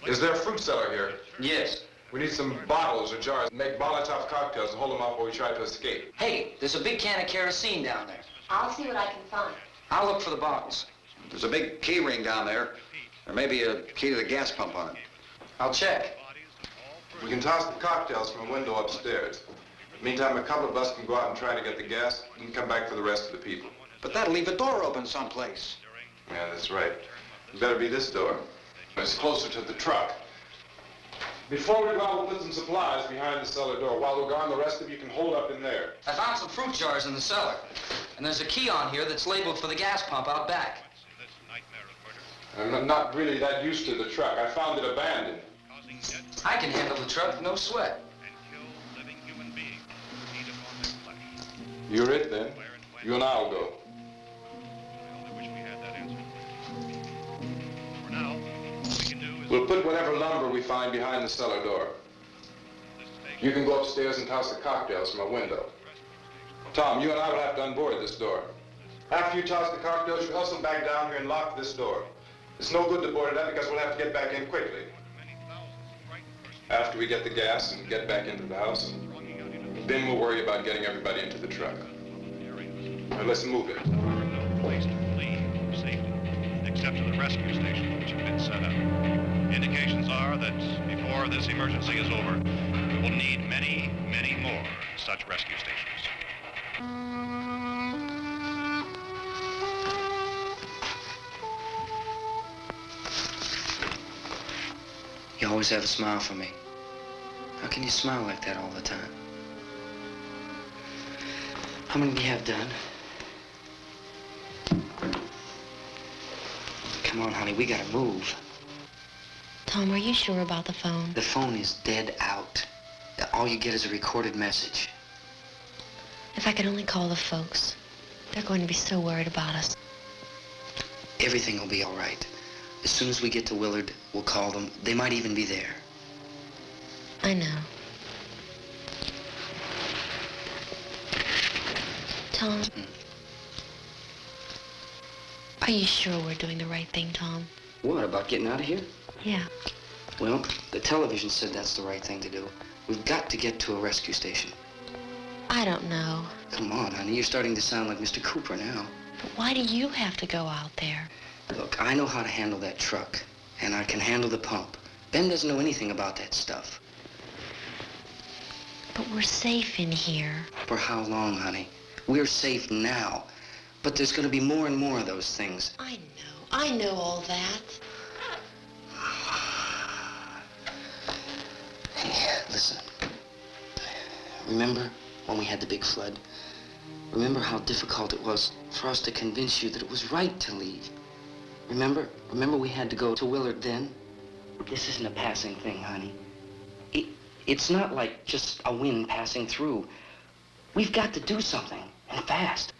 Is there a fruit cellar here? Yes. We need some bottles or jars. Make Molotov cocktails and hold them off while we try to escape. Hey, there's a big can of kerosene down there. I'll see what I can find. I'll look for the bottles. There's a big key ring down there. There may be a key to the gas pump on it. I'll check. We can toss the cocktails from a window upstairs. Meantime, a couple of us can go out and try to get the gas and come back for the rest of the people. But that'll leave a door open someplace. Yeah, that's right. It better be this door. It's closer to the truck. Before we go out, we'll put some supplies behind the cellar door. While we're gone, the rest of you can hold up in there. I found some fruit jars in the cellar. And there's a key on here that's labeled for the gas pump out back. I'm not really that used to the truck. I found it abandoned. I can handle the truck, no sweat. You're it, then. You and I'll go. We'll put whatever lumber we find behind the cellar door. You can go upstairs and toss the cocktails from a window. Tom, you and I will have to unboard this door. After you toss the cocktails, you hustle back down here and lock this door. It's no good to board it up because we'll have to get back in quickly. After we get the gas and get back into the house, then we'll worry about getting everybody into the truck. Now let's move it. No place to flee for safety, except to the rescue station which have been set up. Indications are that before this emergency is over, we will need many, many more such rescue stations. You always have a smile for me. How can you smile like that all the time? How many do you have done? Come on, honey, we gotta move. Tom, are you sure about the phone? The phone is dead out. All you get is a recorded message. If I could only call the folks. They're going to be so worried about us. Everything will be all right. As soon as we get to Willard, we'll call them. They might even be there. I know. Tom? Are you sure we're doing the right thing, Tom? What, about getting out of here? Yeah. Well, the television said that's the right thing to do. We've got to get to a rescue station. I don't know. Come on, honey. You're starting to sound like Mr. Cooper now. But why do you have to go out there? Look, I know how to handle that truck, and I can handle the pump. Ben doesn't know anything about that stuff. But we're safe in here. For how long, honey? We're safe now. But there's going to be more and more of those things. I know all that. Hey, listen. Remember when we had the big flood? Remember how difficult it was for us to convince you that it was right to leave? Remember we had to go to Willard then? This isn't a passing thing, honey. It's not like just a wind passing through. We've got to do something, and fast.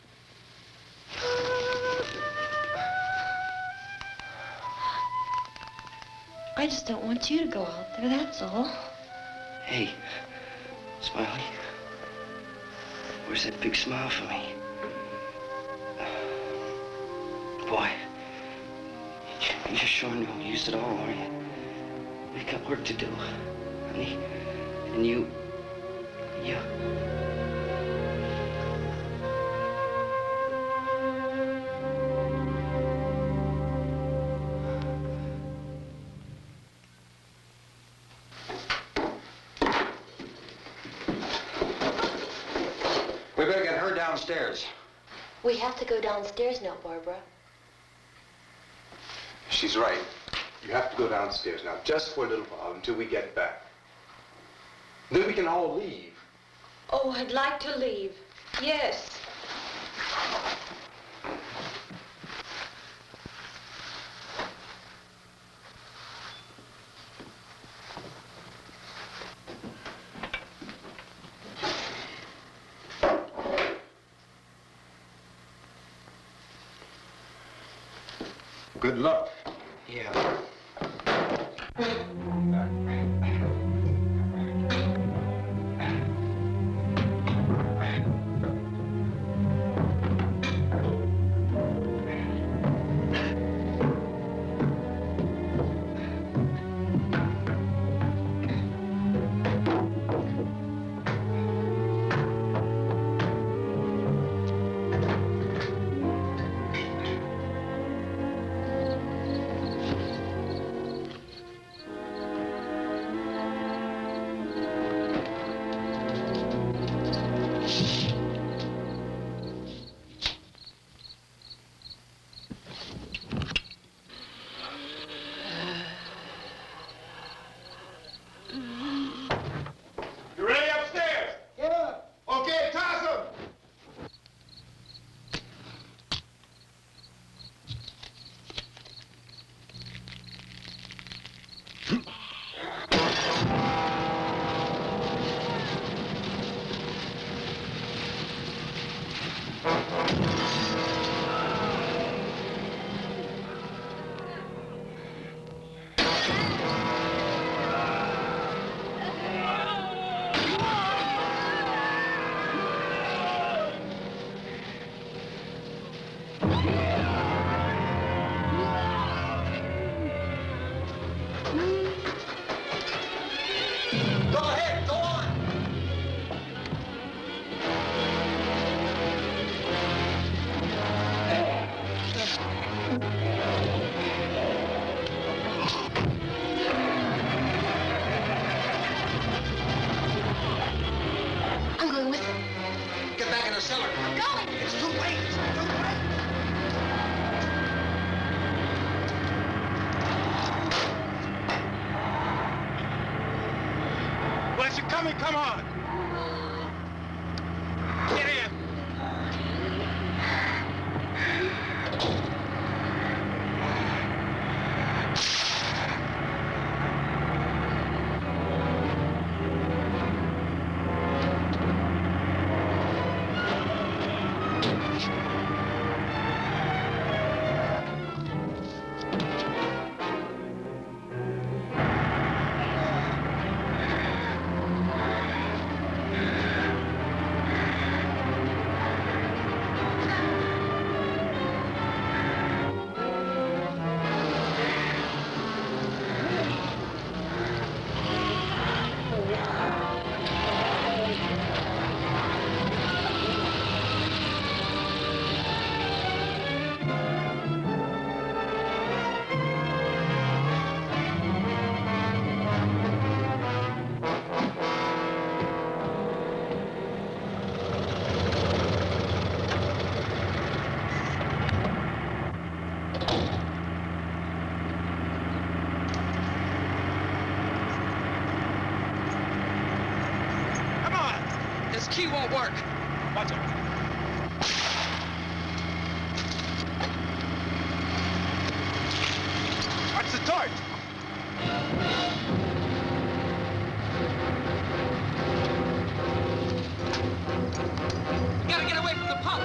I just don't want you to go out there, that's all. Hey, Smiley. Where's that big smile for me? Boy, you're sure no use at all, are you? We've got work to do, honey. And you... We better get her downstairs. We have to go downstairs now, Barbara. She's right. You have to go downstairs now, just for a little while, until we get back. Then we can all leave. Oh, I'd like to leave. Yes. Good luck. Yeah. You ready upstairs? Yeah. Okay, toss 'em. Go ahead, go on. I'm going with him. Get back in the cellar. I'm going. It's too late. It's too late. Well, you're coming, come on. Get in. won't work. Watch it. Watch the torch. Gotta get away from the pump.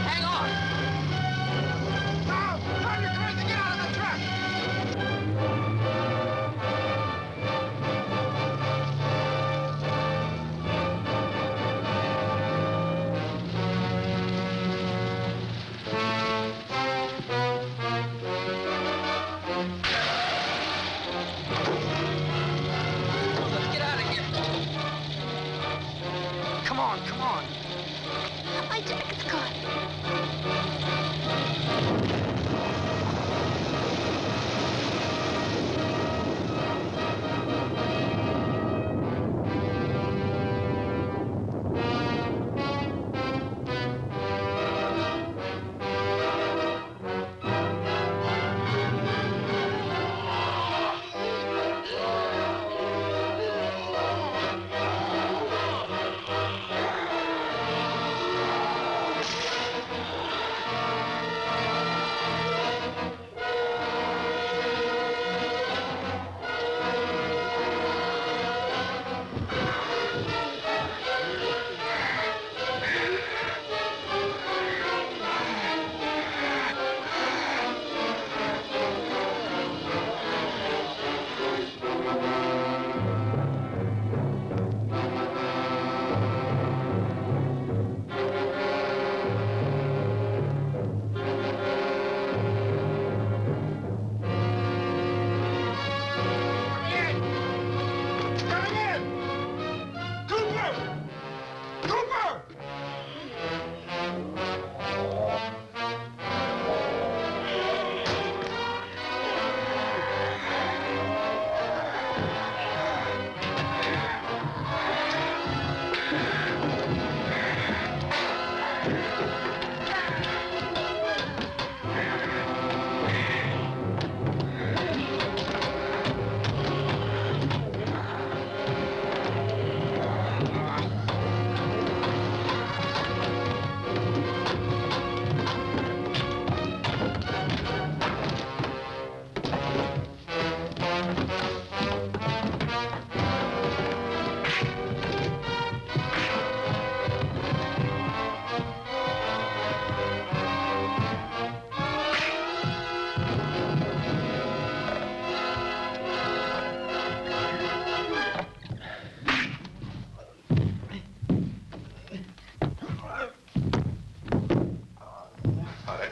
Hang on. Now, turn your cars and get out of the truck. Let's get out of here. Come on, come on. My jacket's gone.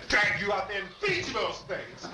Drag you out there and feed you those things.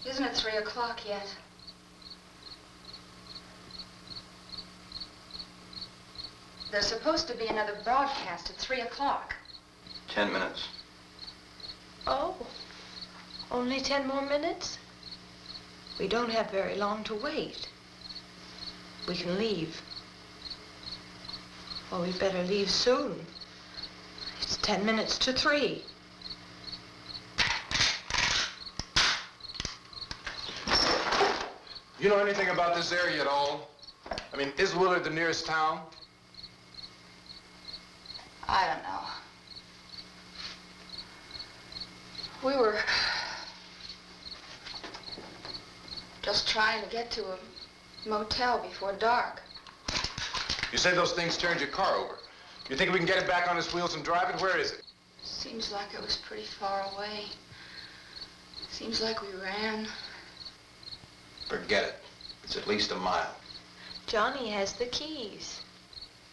Isn't it 3 o'clock yet? There's supposed to be another broadcast at 3 o'clock. 10 minutes. Oh, only 10 more minutes? We don't have very long to wait. We can leave. Well, we better leave soon. It's 10 minutes to 3. You know anything about this area at all? I mean, is Willard the nearest town? I don't know. We were just trying to get to a motel before dark. You say those things turned your car over. You think we can get it back on its wheels and drive it? Where is it? Seems like it was pretty far away. Seems like we ran. Forget it. It's at least a mile. Johnny has the keys.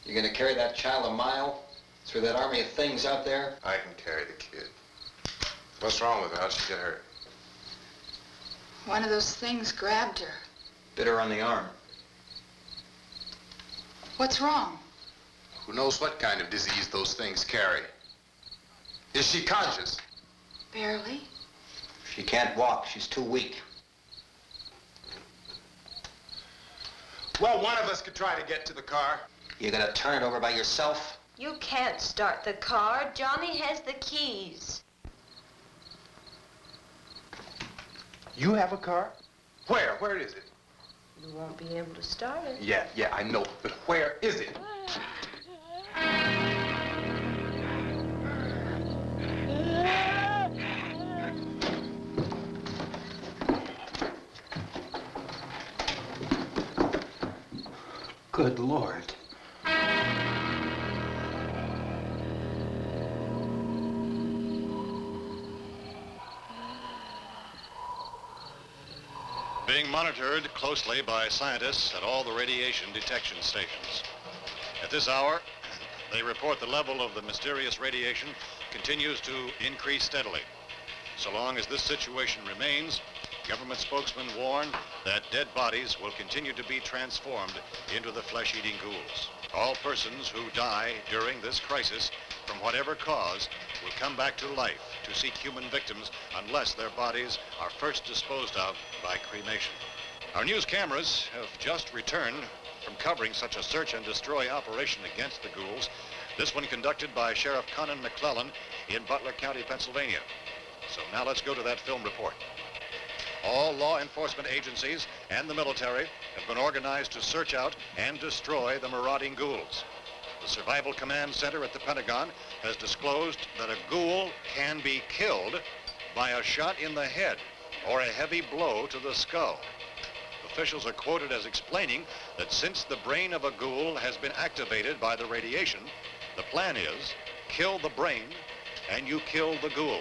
You gonna carry that child a mile through that army of things out there? I can carry the kid. What's wrong with her? How'd she get hurt? One of those things grabbed her. Bit her on the arm. What's wrong? Who knows what kind of disease those things carry? Is she conscious? Barely. She can't walk. She's too weak. Well, one of us could try to get to the car. You gonna turn it over by yourself? You can't start the car. Johnny has the keys. You have a car? Where? Where is it? You won't be able to start it. Yeah, I know. But where is it? Good Lord. Being monitored closely by scientists at all the radiation detection stations. At this hour, they report the level of the mysterious radiation continues to increase steadily. So long as this situation remains, government spokesmen warn that dead bodies will continue to be transformed into the flesh-eating ghouls. All persons who die during this crisis, from whatever cause, will come back to life to seek human victims unless their bodies are first disposed of by cremation. Our news cameras have just returned from covering such a search and destroy operation against the ghouls, this one conducted by Sheriff Conan McClellan in Butler County, Pennsylvania. So now let's go to that film report. All law enforcement agencies and the military have been organized to search out and destroy the marauding ghouls. The Survival Command Center at the Pentagon has disclosed that a ghoul can be killed by a shot in the head or a heavy blow to the skull. Officials are quoted as explaining that since the brain of a ghoul has been activated by the radiation, the plan is kill the brain and you kill the ghoul.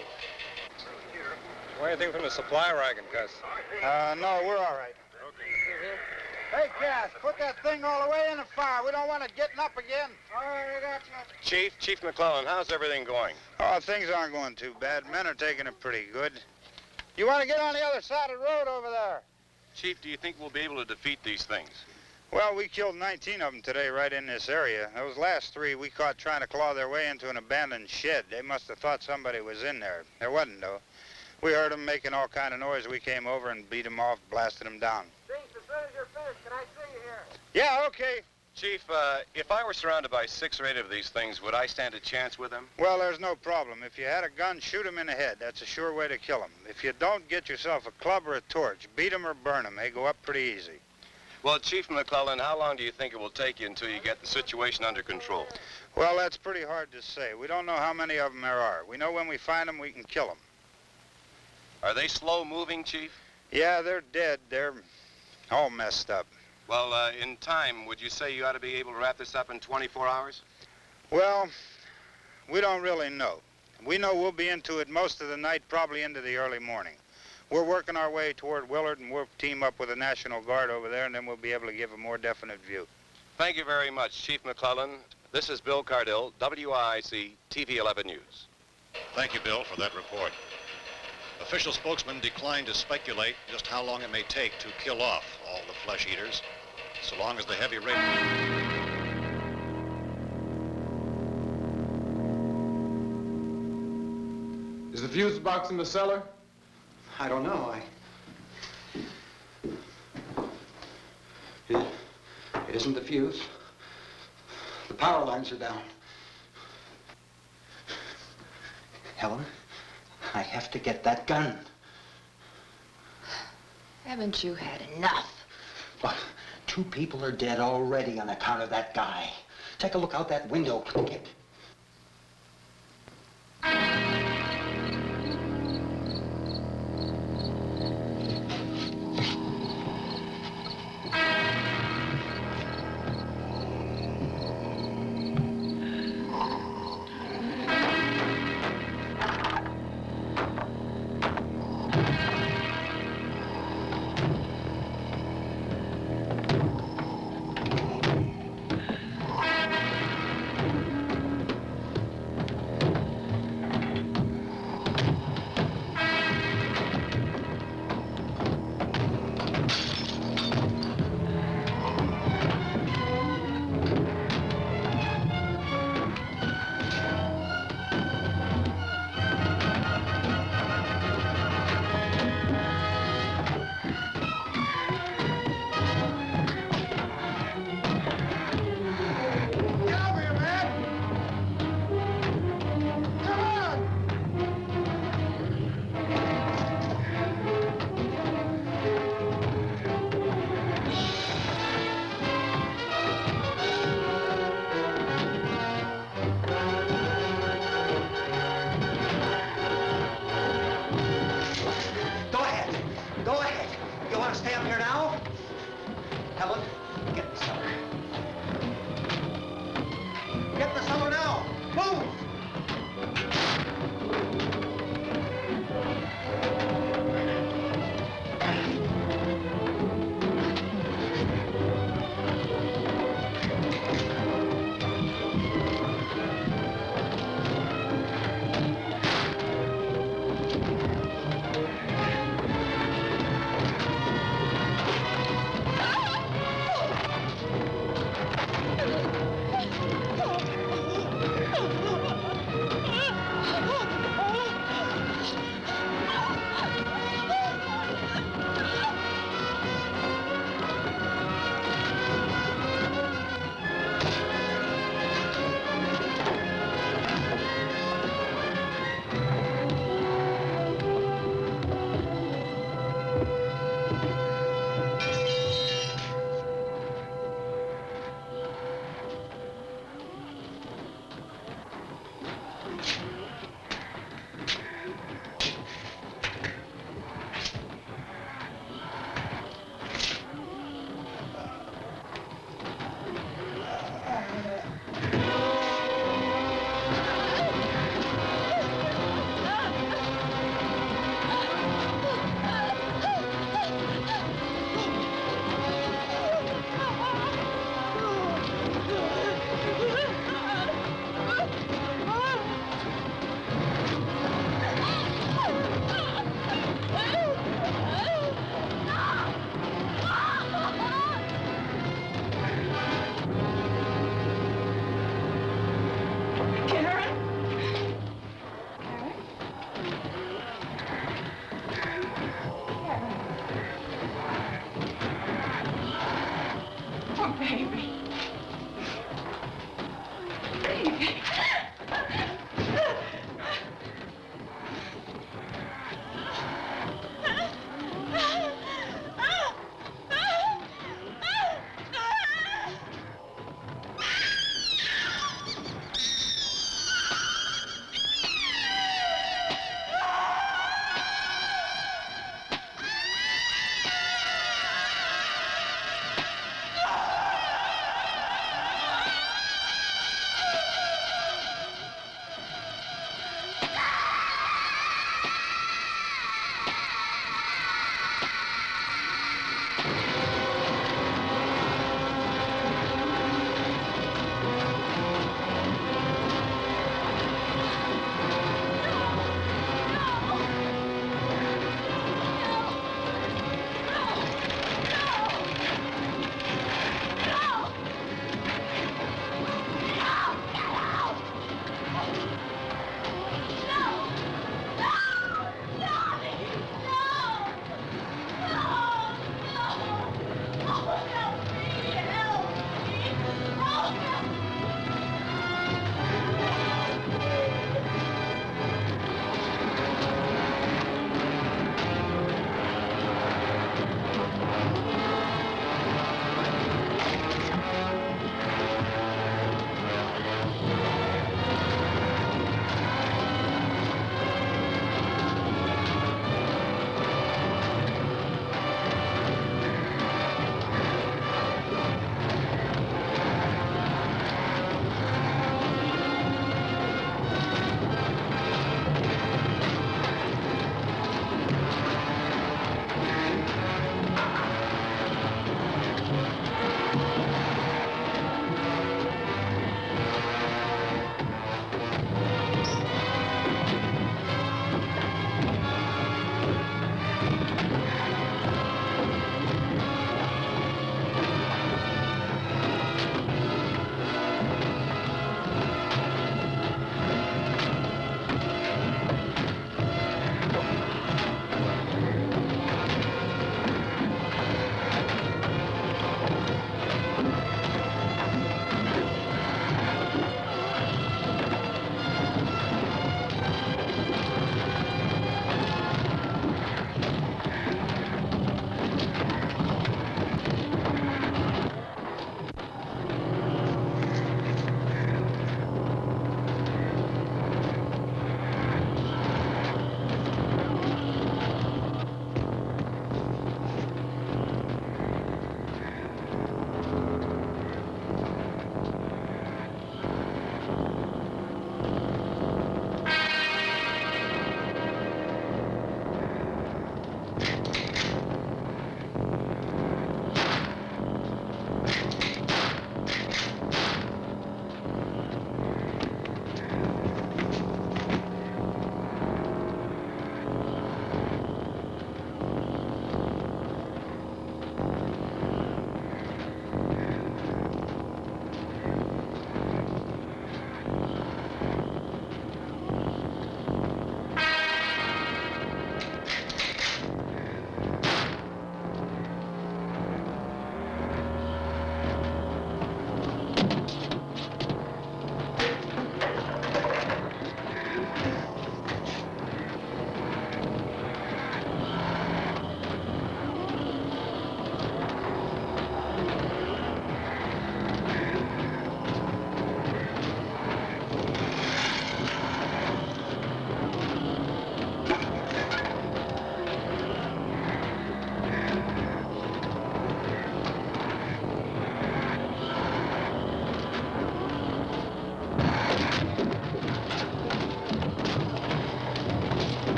Anything from the supply wagon, Gus? No, we're all right. Hey, Cass, put that thing all the way in the fire. We don't want it getting up again. All right, I got you. Chief McClellan, how's everything going? Oh, things aren't going too bad. Men are taking it pretty good. You want to get on the other side of the road over there? Chief, do you think we'll be able to defeat these things? Well, we killed 19 of them today right in this area. Those last 3 we caught trying to claw their way into an abandoned shed. They must have thought somebody was in there. There wasn't, though. We heard them making all kind of noise. We came over and beat them off, blasted them down. Chief, as soon as you're finished, can I see you here? Yeah, okay. Chief, if I were surrounded by 6 or 8 of these things, would I stand a chance with them? Well, there's no problem. If you had a gun, shoot them in the head. That's a sure way to kill them. If you don't, get yourself a club or a torch. Beat them or burn them. They go up pretty easy. Well, Chief McClellan, how long do you think it will take you until you get the situation under control? Well, that's pretty hard to say. We don't know how many of them there are. We know when we find them, we can kill them. Are they slow-moving, Chief? Yeah, they're dead. They're all messed up. Well, in time, would you say you ought to be able to wrap this up in 24 hours? Well, we don't really know. We know we'll be into it most of the night, probably into the early morning. We're working our way toward Willard, and we'll team up with the National Guard over there, and then we'll be able to give a more definite view. Thank you very much, Chief McClellan. This is Bill Cardill, WIC TV 11 News. Thank you, Bill, for that report. Official spokesman declined to speculate just how long it may take to kill off all the flesh eaters, so long as the heavy rain... Is the fuse box in the cellar? I don't know. It isn't the fuse. The power lines are down. Helen, I have to get that gun. Haven't you had enough? But 2 people are dead already on account of that guy. Take a look out that window, click it.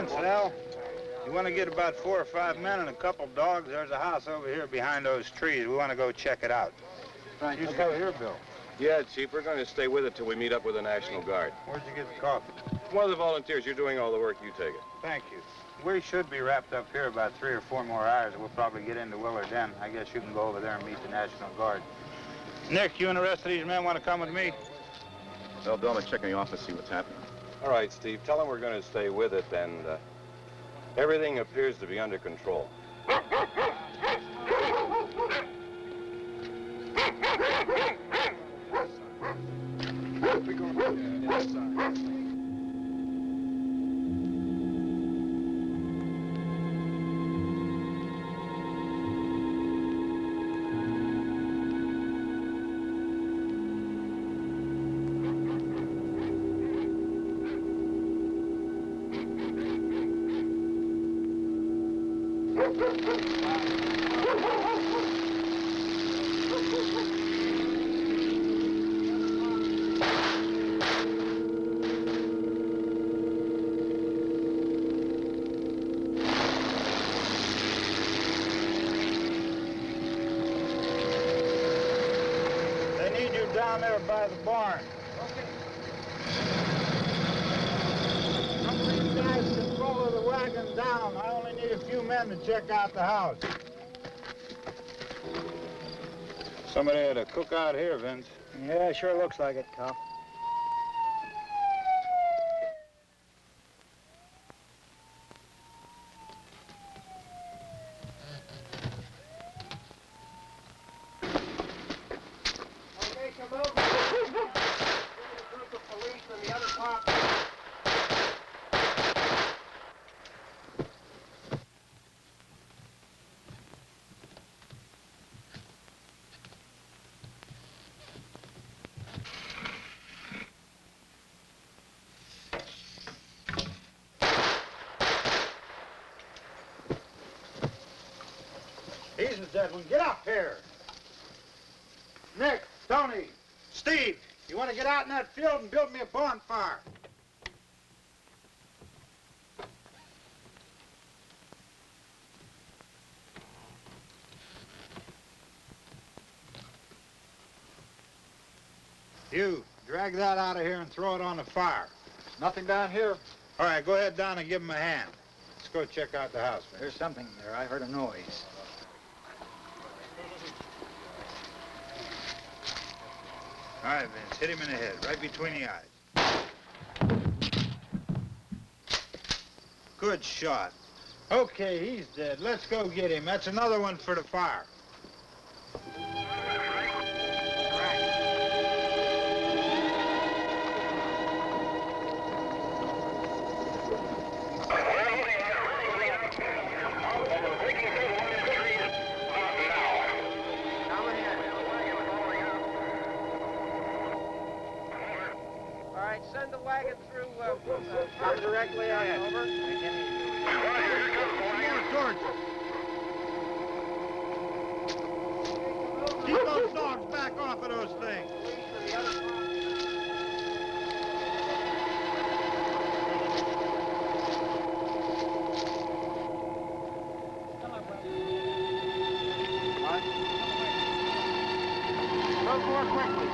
Vince, Al, you want to get about 4 or 5 men and a couple dogs? There's a house over here behind those trees. We want to go check it out. Right. You stay here, Bill. Yeah, Chief, we're going to stay with it till we meet up with the National Guard. Where'd you get the coffee? One of the volunteers. You're doing all the work. You take it. Thank you. We should be wrapped up here about 3 or 4 more hours. We'll probably get into Willard then. I guess you can go over there and meet the National Guard. Nick, you and the rest of these men want to come with me? Well, Bill, let's check in the office, see what's happening. All right, Steve. Tell them we're going to stay with it, and everything appears to be under control. We go on the outside. Down there by the barn. Okay. Some of these guys can follow the wagon down. I only need a few men to check out the house. Somebody had a cookout here, Vince. Yeah, sure looks like it, Cal. He's the dead one. Get up here. Nick, Tony, Steve, you want to get out in that field and build me a bonfire? You, drag that out of here and throw it on the fire. Nothing down here. All right, go ahead down and give him a hand. Let's go check out the house. There's something there. I heard a noise. All right, Vince, hit him in the head, right between the eyes. Good shot. Okay, he's dead. Let's go get him. That's another one for the fire. Send the wagon through directly out over. More torches. Keep those dogs back off of those things. Run more quickly.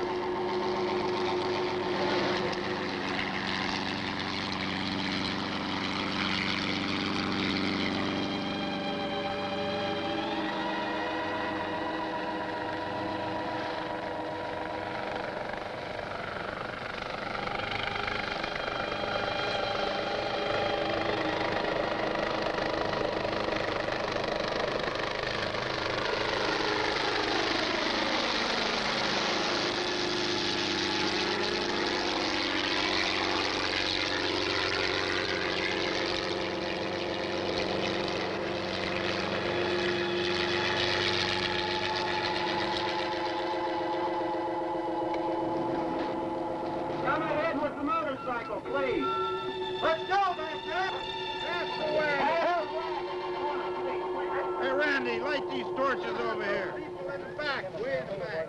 Please. Let's go back there. That's the way. Hey, Randy, light these torches over here. People in the back, way in the back.